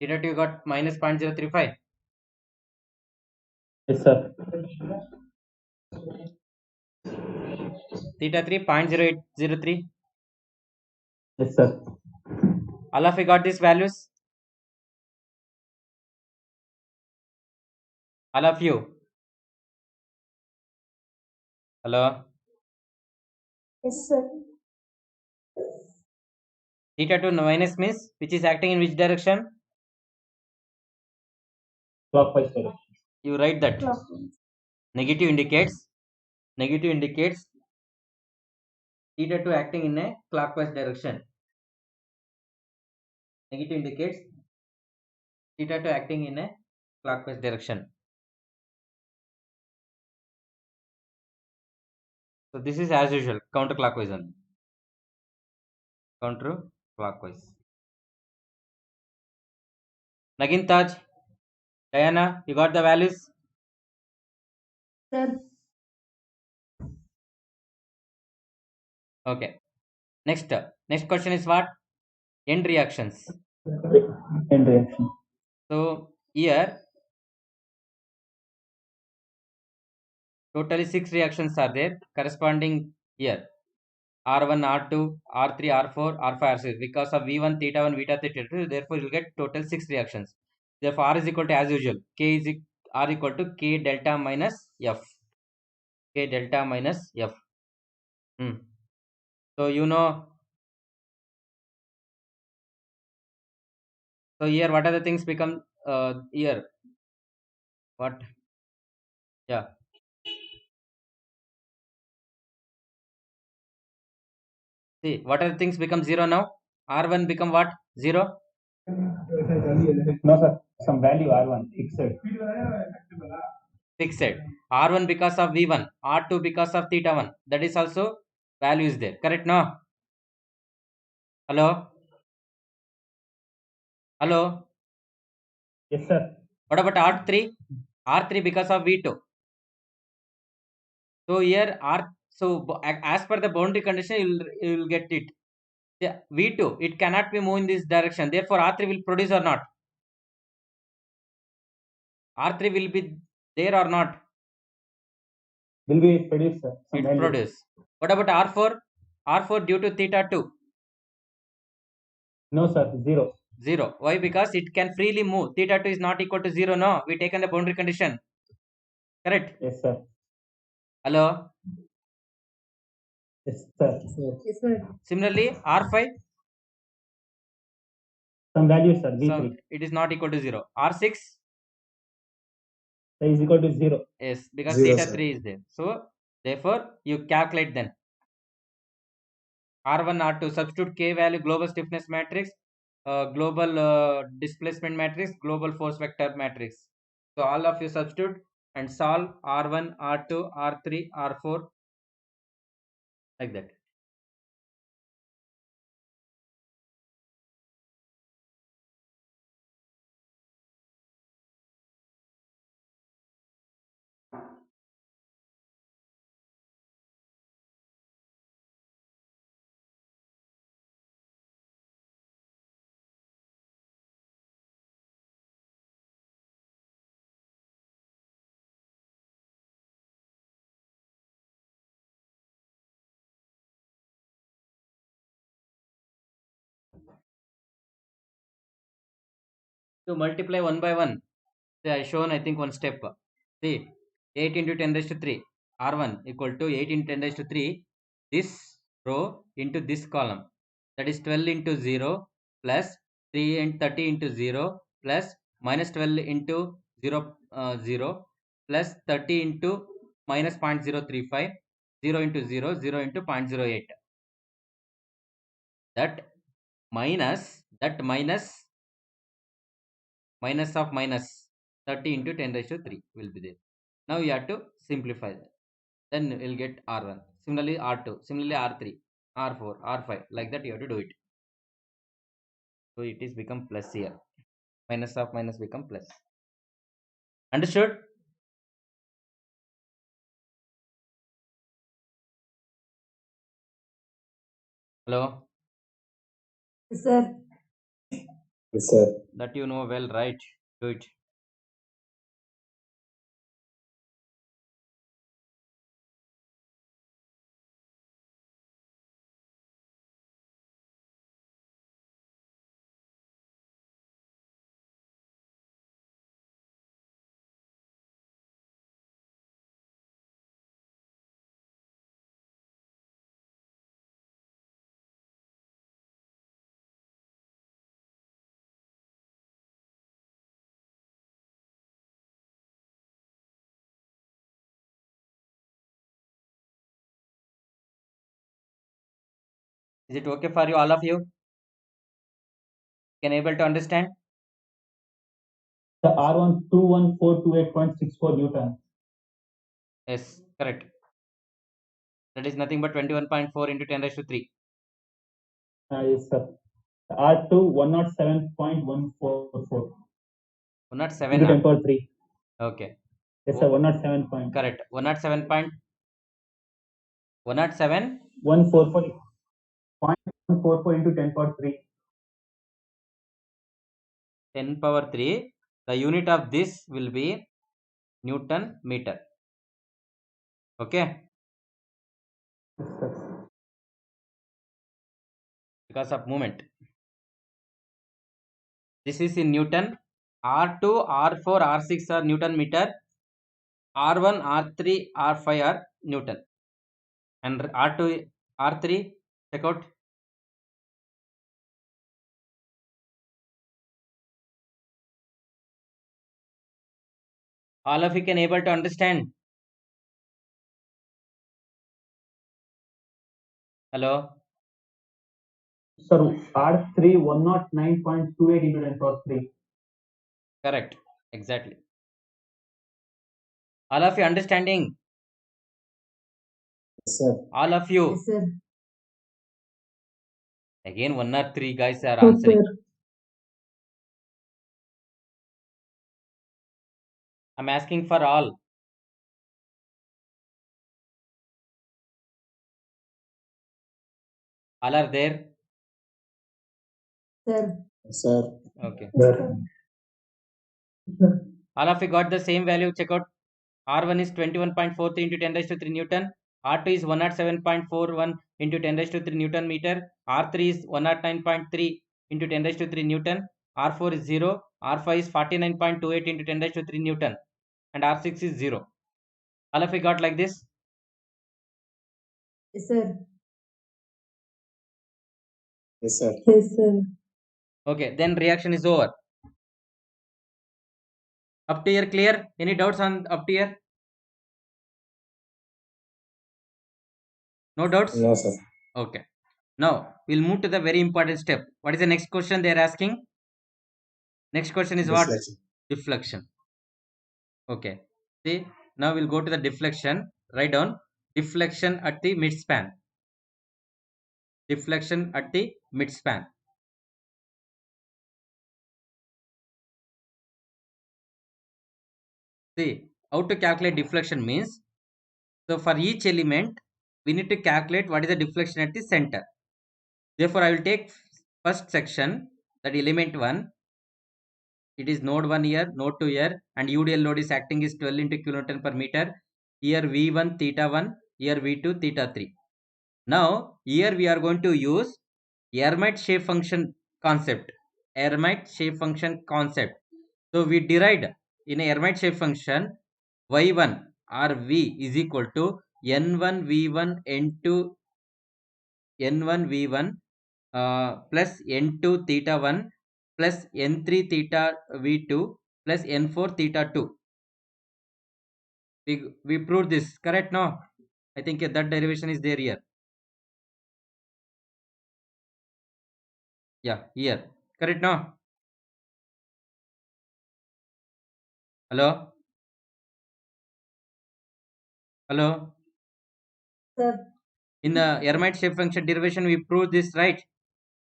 Theta 2 you got minus 0.035. Yes, sir. Theta 3 0.0803. Yes, sir. All of you got these values? All of you? Hello? Yes, sir. Theta 2 minus means which is acting in which direction? Clockwise direction. You write that. Clockwise. Negative indicates theta 2 acting in a clockwise direction. Negative indicates theta 2 acting in a clockwise direction. So this is as usual, counterclockwise only. Counterclockwise. Nagin Taj, Diana, you got the values? Sir. Okay. Next question is what? End reactions. End reaction. So here totally 6 reactions are there corresponding here. R1, R2, R3, R4, R5, R6. Because of V1, theta 1, beta theta 2, therefore you will get total 6 reactions. Therefore R is equal to as usual. R equal to K delta minus F. K delta minus F. So you know. So here what are the things become here? What? Yeah. See, what are the things become 0 now? R1 become what? 0? No, sir. Some value R1 fixed. Fixed. R1 because of V1, R2 because of theta 1. That is also value is there. Correct no? Hello? Hello? Yes, sir. What about R3? R3 because of V2. So here as per the boundary condition, you will get it. Yeah, V2, it cannot be moved in this direction. Therefore, R3 will produce or not? R3 will be there or not? Will be produced, sir. It produce. What about R4? R4 due to theta 2. No, sir. 0. 0. Why? Because it can freely move. Theta 2 is not equal to 0. No, we taken the boundary condition. Correct? Yes, sir. Hello? Yes, sir. Yes, sir. Similarly, R5. Some value, sir. V3. So it is not equal to 0. R6 is equal to 0. Yes, because 0, theta sir. 3 is there. So therefore you calculate then. R1, R2, substitute K value, global stiffness matrix, global displacement matrix, global force vector matrix. So all of you substitute and solve R1, R2, R3, R4 like that. To multiply 1 by 1, see, I shown I think one step. See, 8 into 10 raised to 3, R1 equal to 8 into 10 raised to 3, this row into this column, that is 12 into 0 plus 3 and 30 into 0 plus minus 12 into 0, 0 plus 30 into minus 0.035, 0 into 0, 0 into 0.08. That minus of minus 30 into 10 raised to 3 will be there. Now you have to simplify that. Then we'll get R1. Similarly R2. Similarly R3, R4, R5. Like that you have to do it. So it is become plus here. Minus of minus become plus. Understood? Hello? Yes, sir. Yes, sir. That you know well, right? Do it. Is it okay for you, all of you? Can able to understand? The R1 21428.64 Newton. Yes, correct. That is nothing but 21.4 into 10 raised to 3. Yes, sir. The R2 107.144 107. into 10 power 3. Okay. Yes, sir. 107 point. Correct. 107 point. 107. 144.144 into 10 power 3. 10 power 3. The unit of this will be Newton meter. Okay. Yes, sir. Because of movement. This is in Newton. R2, R4, R6 are Newton meter. R1, R3, R5 are Newton. And R2, R3, check out. All of you can able to understand. Hello. Sir, R3 109.28 into 10 power 3. Correct. Exactly. All of you understanding? Yes, sir. All of you. Yes, sir. Again, 1 or 3 guys are Yes, answering. sir. I'm asking for all. All are there? Sir. Yes, sir. Okay. Yes, Sir. sir. All of you got the same value. Check out. R1 is 21.43 into 10 raised to 3 Newton. R2 is 107.41 into 10 raised to 3 Newton meter. R3 is 109.3 into 10 raised to 3 Newton. R4 is 0. R5 is 49.28 into 10 raised to 3 Newton. And R6 is 0. All of you got like this? Yes, sir. Yes, sir. Yes, sir. Okay, then reaction is over. Up to here clear? Any doubts on up to here? No doubts? No, sir. Okay. Now we'll move to the very important step. What is the next question they are asking? Next question is what? Deflection. Deflection. Okay. See, now we'll go to the deflection. Write down deflection at the midspan. Deflection at the midspan. See, how to calculate deflection means, so for each element, we need to calculate what is the deflection at the center. Therefore, I will take first section, that element 1. It is node 1 here, node 2 here, and UDL load is acting is 12 into kilonewton per meter. Here V1 theta 1, here V2 theta 3. Now, here we are going to use Hermite shape function concept. Hermite shape function concept. So, we derived in a Hermite shape function y1 or v is equal to n1 v1 n2 n1 v1 plus n2 theta 1 plus n3 theta v2 plus n4 theta 2. We proved this, correct? No, I think that derivation is there here. Yeah, here, correct? No. Hello. Hello. Sir. In the Hermite shape function derivation, we proved this, right?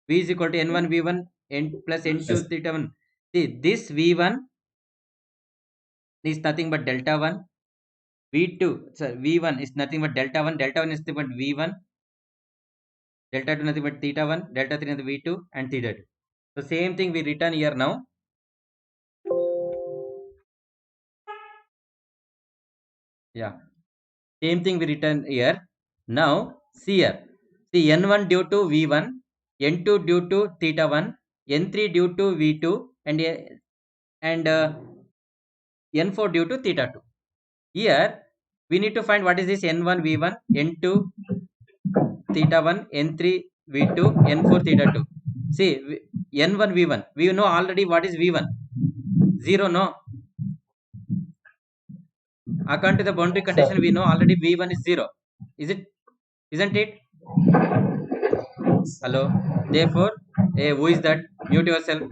V is equal to n1 v1 n plus n2 Yes. theta 1. See, this v1 is nothing but delta 1. V2, sorry, V1 is nothing but delta 1. Delta 1 is nothing but V1. Delta 2 nothing but theta 1. Delta 3 nothing but V2 and theta 2. So same thing we written here now. Yeah, same thing we written here. Now see here. See n1 due to v1, n2 due to theta 1, n3 due to v2, and n4 due to theta 2. Here we need to find what is this n1 v1, n2 theta 1, n3 v2, n4 theta 2. See n1 v1, we know already what is v1. 0, no? According to the boundary condition, we know already v1 is 0. Isn't it? Hello. Therefore, who is that? Mute yourself.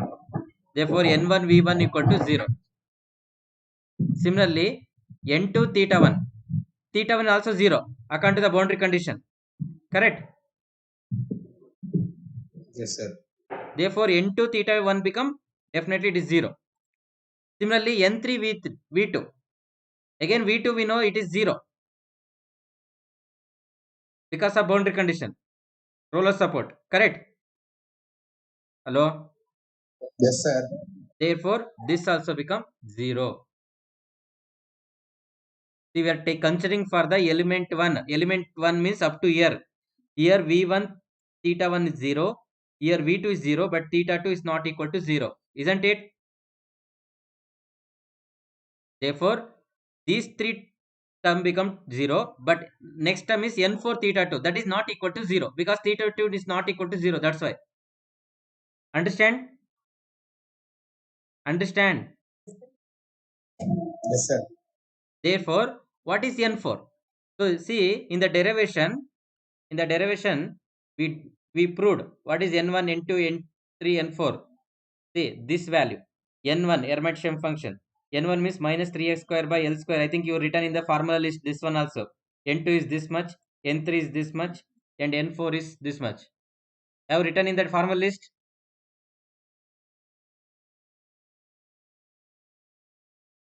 Therefore, n1 v1 equal to 0. Similarly, n2 theta 1. Theta 1 also 0 according to the boundary condition. Correct? Yes, sir. Therefore, n2 theta 1 become definitely it is 0. Similarly, n3 v2. Again, v2 we know it is 0 because of boundary condition. Roller support. Correct? Hello? Yes, sir. Therefore, this also become 0. See, we are considering for the element 1. Element 1 means up to here. Here v1 theta 1 is 0. Here v2 is 0, but theta 2 is not equal to 0. Isn't it? Therefore, these three term become 0, but next term is n4 theta 2. That is not equal to 0 because theta 2 is not equal to 0. That's why. Understand? Understand? Yes, sir. Therefore, what is n4? So see, in the derivation, we proved what is n1, n2, n3, n4. See this value n1 Hermitian function. N1 means minus 3x square by L square. I think you written in the formula list this one also. N2 is this much, N3 is this much, and N4 is this much. I have written in that formula list.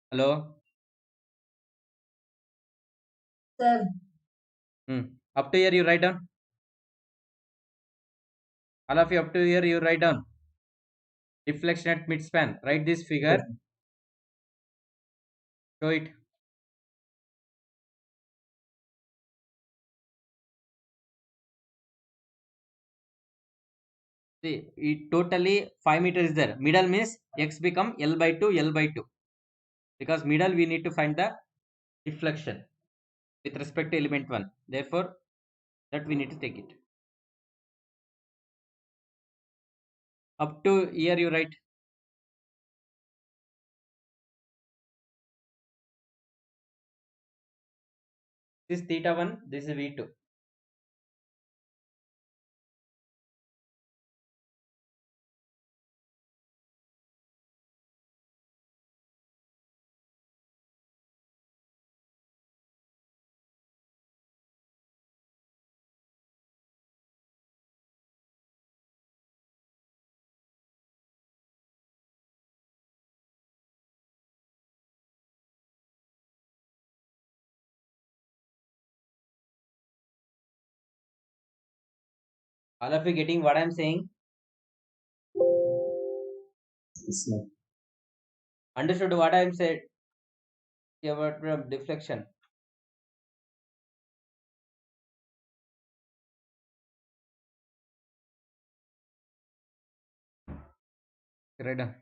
Hello? Sir. Up to here you write down. All of you up to here you write down. Deflection at midspan. Write this figure. Show it. See, it totally 5 meters is there. Middle means x become L by 2, L by 2. Because middle we need to find the deflection with respect to element 1. Therefore, that we need to take it. Up to here you write. This is theta 1, this is V2. All of you getting what I am saying? Yes, sir. Understood what I am said about deflection? Right down.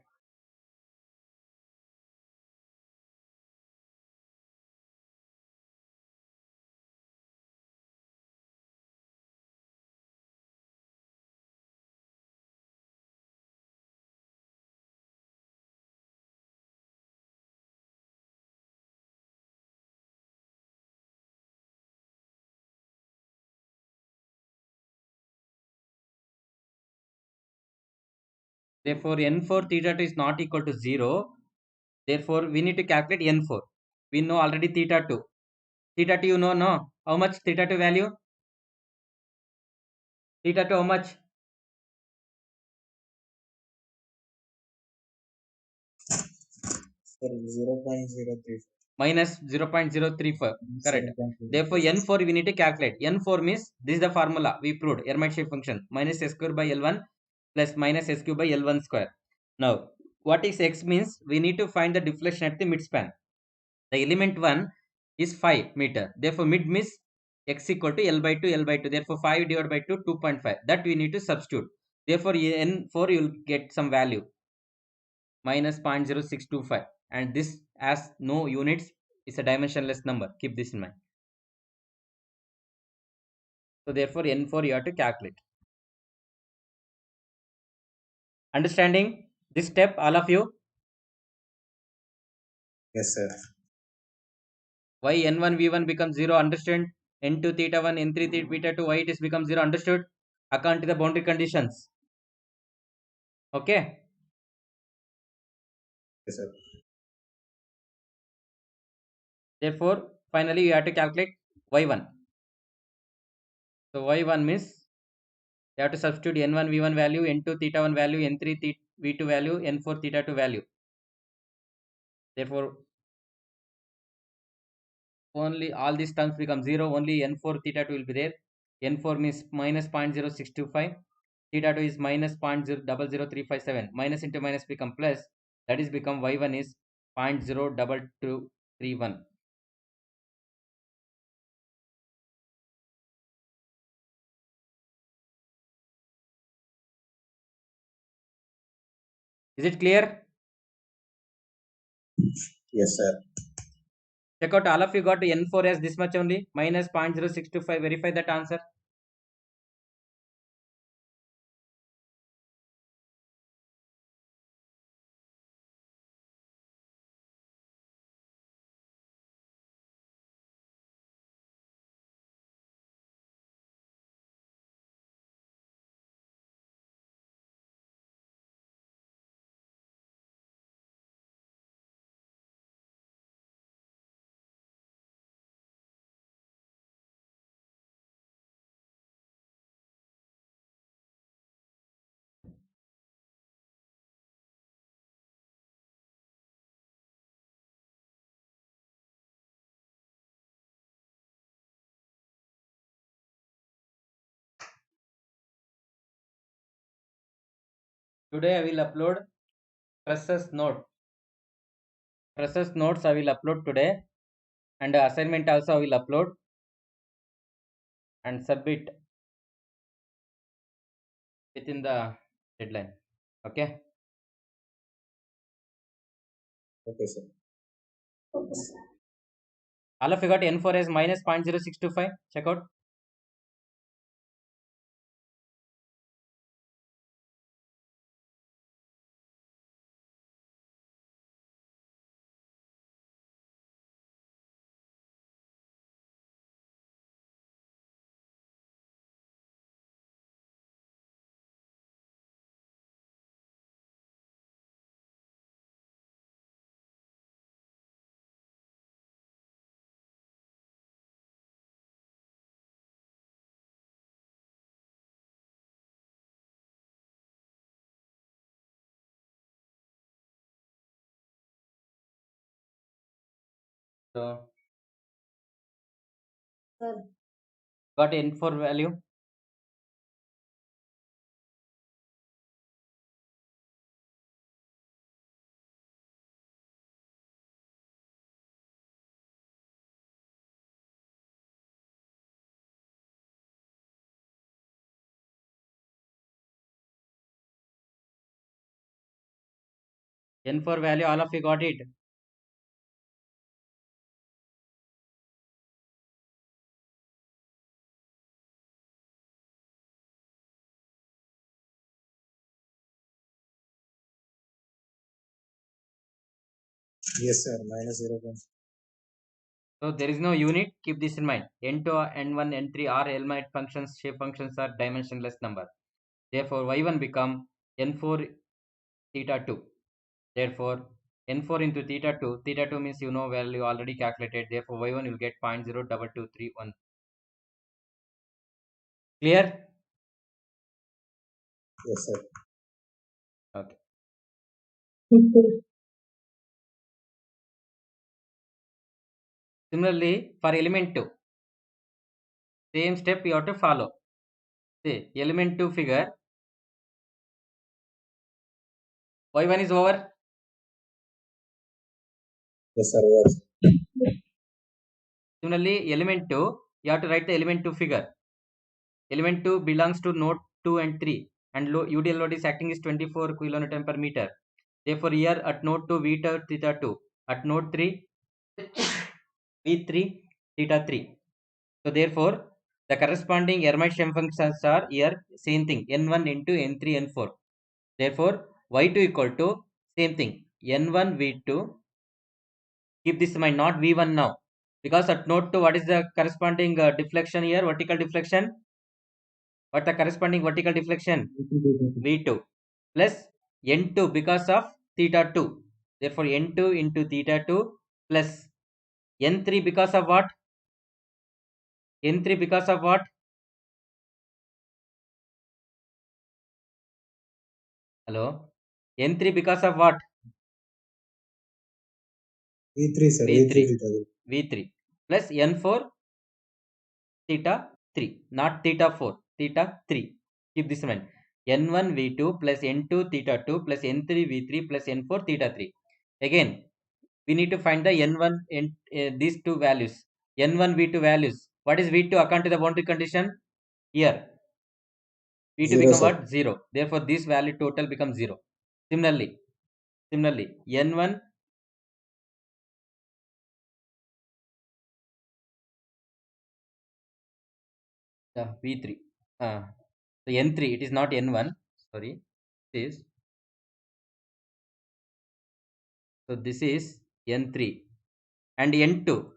Therefore, n4 theta 2 is not equal to 0. Therefore, we need to calculate n4. We know already theta 2. Theta 2 you know, no? How much theta 2 value? Theta 2 how much? Sir, 0.034. Minus 0.034. Correct. Therefore, n4 we need to calculate. N4 means this is the formula we proved. Hermitian function minus s square by L1 plus minus s cube by L1 square. Now, what is x means? We need to find the deflection at the midspan. The element 1 is 5 meter. Therefore, mid means x equal to L by 2, L by 2. Therefore, 5 divided by 2, 2.5. That we need to substitute. Therefore, N4 you will get some value minus 0.0625. And this, as no units, is a dimensionless number. Keep this in mind. So, therefore, N4 you have to calculate. Understanding this step, all of you? Yes, sir. Why N1 V1 becomes 0, understood? N2 theta 1, N3 theta 2, why it is become 0, understood? According to the boundary conditions. Okay. Yes, sir. Therefore, finally you have to calculate y1. So y1 means you have to substitute n1 v1 value, n2 theta 1 value, n3 v2 value, n4 theta 2 value. Therefore, only all these terms become 0. Only n4 theta 2 will be there. N4 means minus 0.0625. Theta 2 is minus 0.00357. Minus into minus become plus. That is become y1 is 0.02231. Is it clear? Yes, sir. Check out, all of you got N4 as this much only, minus 0.0625. Verify that answer. Today I will upload Freshers note. Freshers notes I will upload today, and assignment also I will upload and submit within the deadline. Okay. Okay, sir. Okay, sir. All of you got N4 as minus 0.0625. Check out. So Sir, got N4 value. N4 value, all of you got it. Yes, sir. Minus 0. So there is no unit. Keep this in mind. N2, N1, N3 are Elmite functions. Shape functions are dimensionless number. Therefore, y1 become N4 theta 2. Therefore, N4 into theta 2. Theta 2 means you know value already calculated. Therefore, y1 will get 0.02231. Clear? Yes, sir. Okay. okay. Similarly, for element 2, same step you have to follow. See, element 2 figure. y1 is over. Yes, sir. Yes. Similarly, element 2, you have to write the element 2 figure. Element 2 belongs to node 2 and 3, and UDL load is acting is 24 kilonewton per meter. Therefore, here at node 2, V2 theta 2, at node 3, V3 theta 3. So, therefore, the corresponding Hermite-Shem functions are here same thing, n1 into n3 n4. Therefore, y2 equal to same thing, n1 v2. Keep this in mind, not v1 now, because at node 2, what is the corresponding deflection here? Vertical deflection. What the corresponding vertical deflection? v2 plus n2 because of theta 2. Therefore, n2 into theta 2 plus n3 because of what? n3 because of what? Hello? n3 because of what? V3, sir. V3. V3. V3 plus n4 theta 3, not theta 4, theta 3. Keep this in mind. n1 v2 plus n2 theta 2 plus n3 v3 plus n4 theta 3. Again, we need to find the n1 and these two values. n1 v2 values. What is v2 according to the boundary condition? Here v2 Zero, become sir. what? 0. Therefore, this value total becomes 0. Similarly, n1 v3. So n3, it is not n1. Sorry, this is. So this is n3 and n2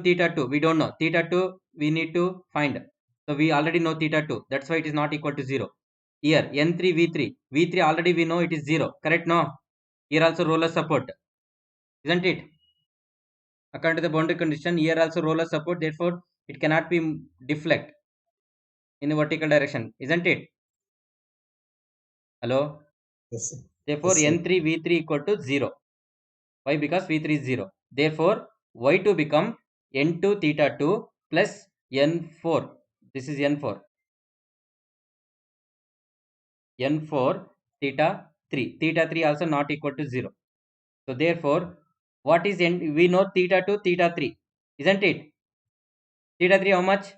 theta 2. We don't know theta 2. We need to find. So we already know theta 2. That's why it is not equal to 0. Here n3 v3 already we know it is 0. Correct? No. Here also roller support, isn't it? According to the boundary condition, here also roller support. Therefore, it cannot be deflect in the vertical direction, isn't it? Hello. Yes, sir. Therefore, Yes, sir. n3 v3 equal to 0. Why? Because v3 is 0. Therefore, y2 become n2 theta 2 plus n4. This is n4. n4 theta 3. Theta 3 also not equal to 0. So, therefore, what is n? We know theta 2, theta 3. Isn't it? Theta 3 how much?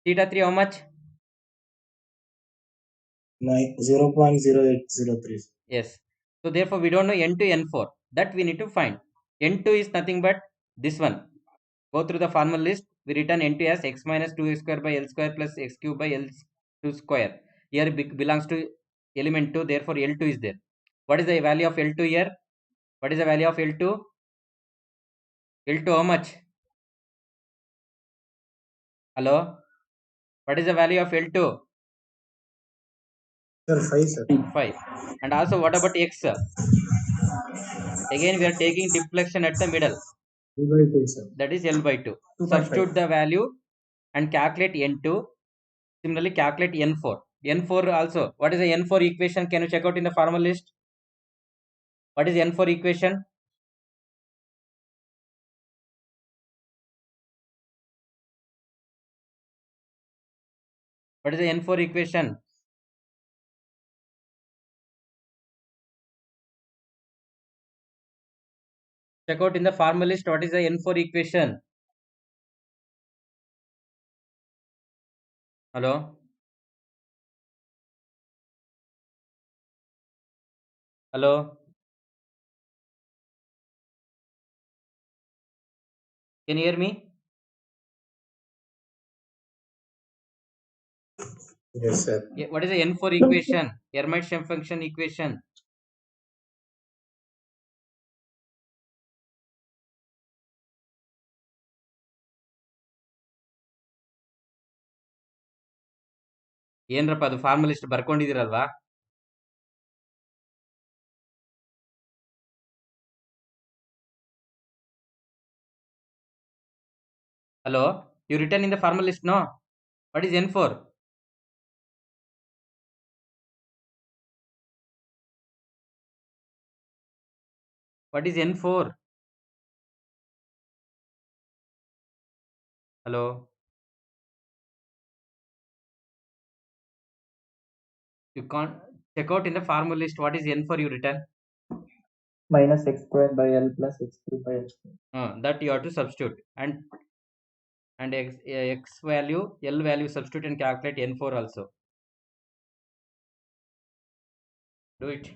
Theta 3 how much? 0.0803. Yes. So, therefore, we don't know n2, n4. That we need to find. n2 is nothing but this one. Go through the formal list. We return n2 as x minus 2x square by l square plus x cube by l2 square. Here belongs to element 2. Therefore, l2 is there. What is the value of l2 here? What is the value of l2? l2 how much? Hello? What is the value of L2? Sir, 5, sir. 5. And also, what about X? Again, we are taking deflection at the middle. L/2, sir. That is L by 2. 2.5. Substitute the value and calculate N2. Similarly, calculate N4. N4 also. What is the N4 equation? Can you check out in the formal list? What is N4 equation? What is the N4 equation? Check out in the formal list. What is the N4 equation? Hello? Hello? Can you hear me? Yes, sir. What is the N4 equation? Hermite-Shem function equation. ಏನ್ರಪ್ಪ ಅದು ಫಾರ್ಮಲಿಸ್ಟ್ ಬರ್ಕೊಂಡಿದ್ದೀರಲ್ವಾ? Hello? You written in the formal list, no? What is N4? What is N4? Hello? You can't. Check out in the formula list what is n for you written. Minus x square by L plus x cube by L square. That you have to substitute and x value, L value substitute and calculate n4 also. Do it.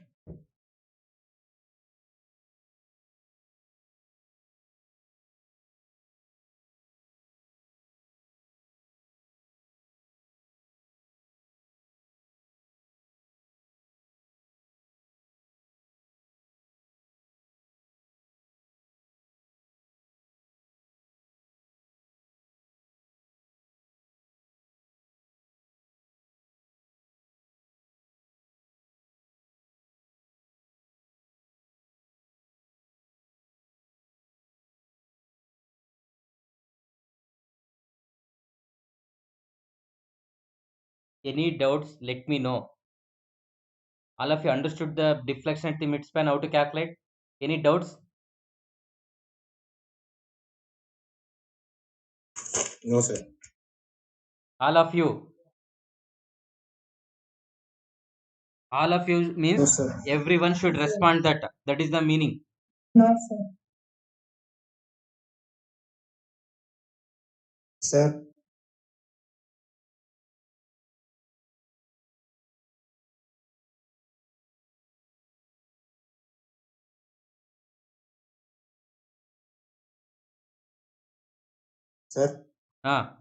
Any doubts, let me know. All of you understood the deflection at the midspan, how to calculate? Any doubts? No, sir. All of you. All of you No, means sir. everyone should respond that. That is the meaning. No, sir. Sir. Sir. Ah,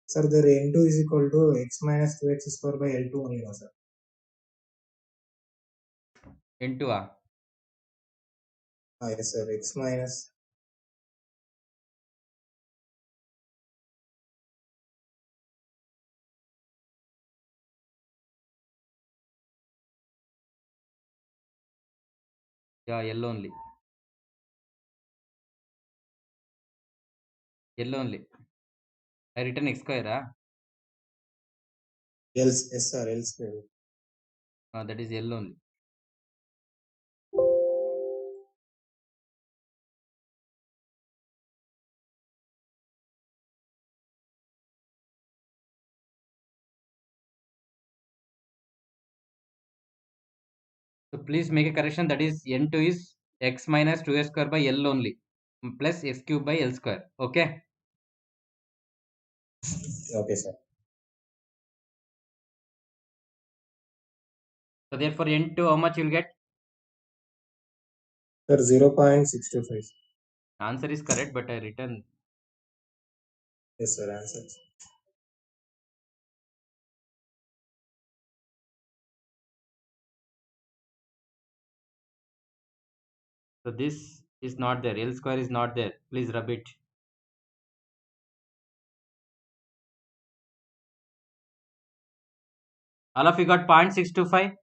Sir, the N2 is equal to x minus 2x square by L2 only, no, sir. into Yes, sir. X minus. yeah, L only. L only. I written x square. L, yes, sir. L square. That is L only. So please make a correction. That is n2 is x minus 2s square by L only plus x cube by L square. Okay. Okay, sir. So therefore n2 how much you will get? Sir, 0.625. Answer is correct, but I written. Yes, sir. Answer. So this is not there. L square is not there. Please rub it. All of you got 0.625.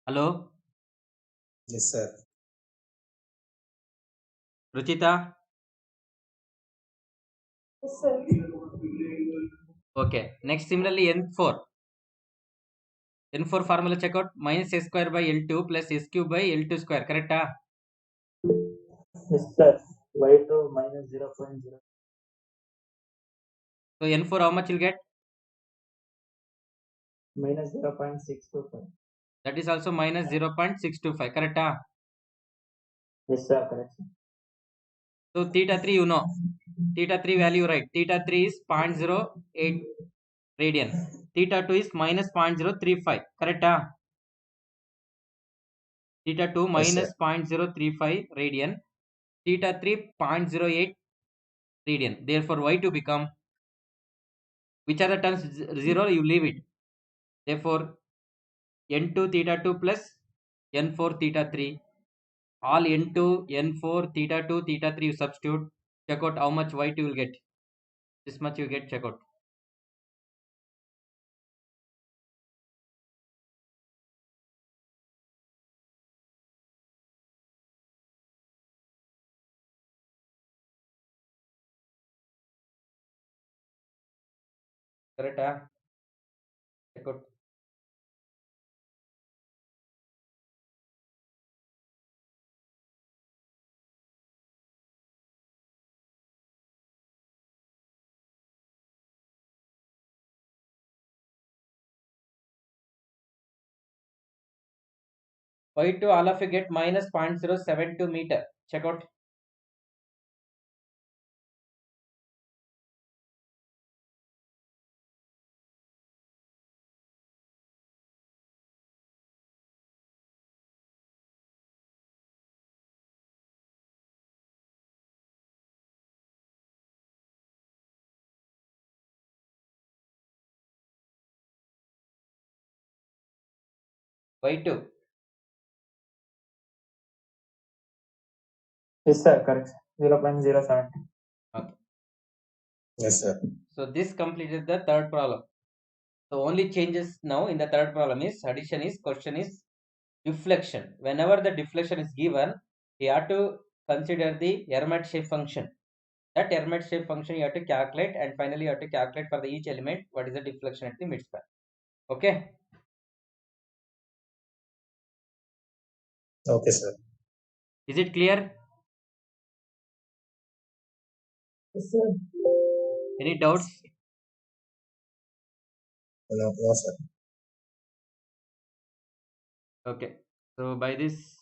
Hello, Yes, sir. Ruchita. Yes, sir. Okay. Next, similarly n4. N4 formula check out minus s square by L2 plus s cube by L2 square. Correct? Yes, sir. Y2 minus 0.0. So n4 how much you'll get? Minus 0.625. That is also minus 0.625. Correct? Yes, sir. Correct, sir. So theta 3 you know. Theta 3 value right. Theta 3 is 0.08 radian. Theta 2 is minus 0.035. Correct? Theta 2 Yes, minus sir. 0.035 radian. Theta 3 0.08 radian. Therefore y2 become, which are the terms 0, you leave it. Therefore n2 theta 2 plus n4 theta 3. All n2, n4, theta 2, theta 3 you substitute. Check out how much y2 will get. This much you get, check out. Correct? Check out. Y2 all of you get minus 0.072 meter. Check out. Y2. Yes, sir. Correct. 0.070. Okay. Yes, sir. So this completed the third problem. So only changes now in the third problem is addition is question is deflection. Whenever the deflection is given, you have to consider the Hermite-shape function. That Hermite-shape function you have to calculate, and finally you have to calculate for the each element what is the deflection at the midspan. Okay. Okay, sir. Is it clear? Yes, sir. Any doubts? No, sir. Okay. So by this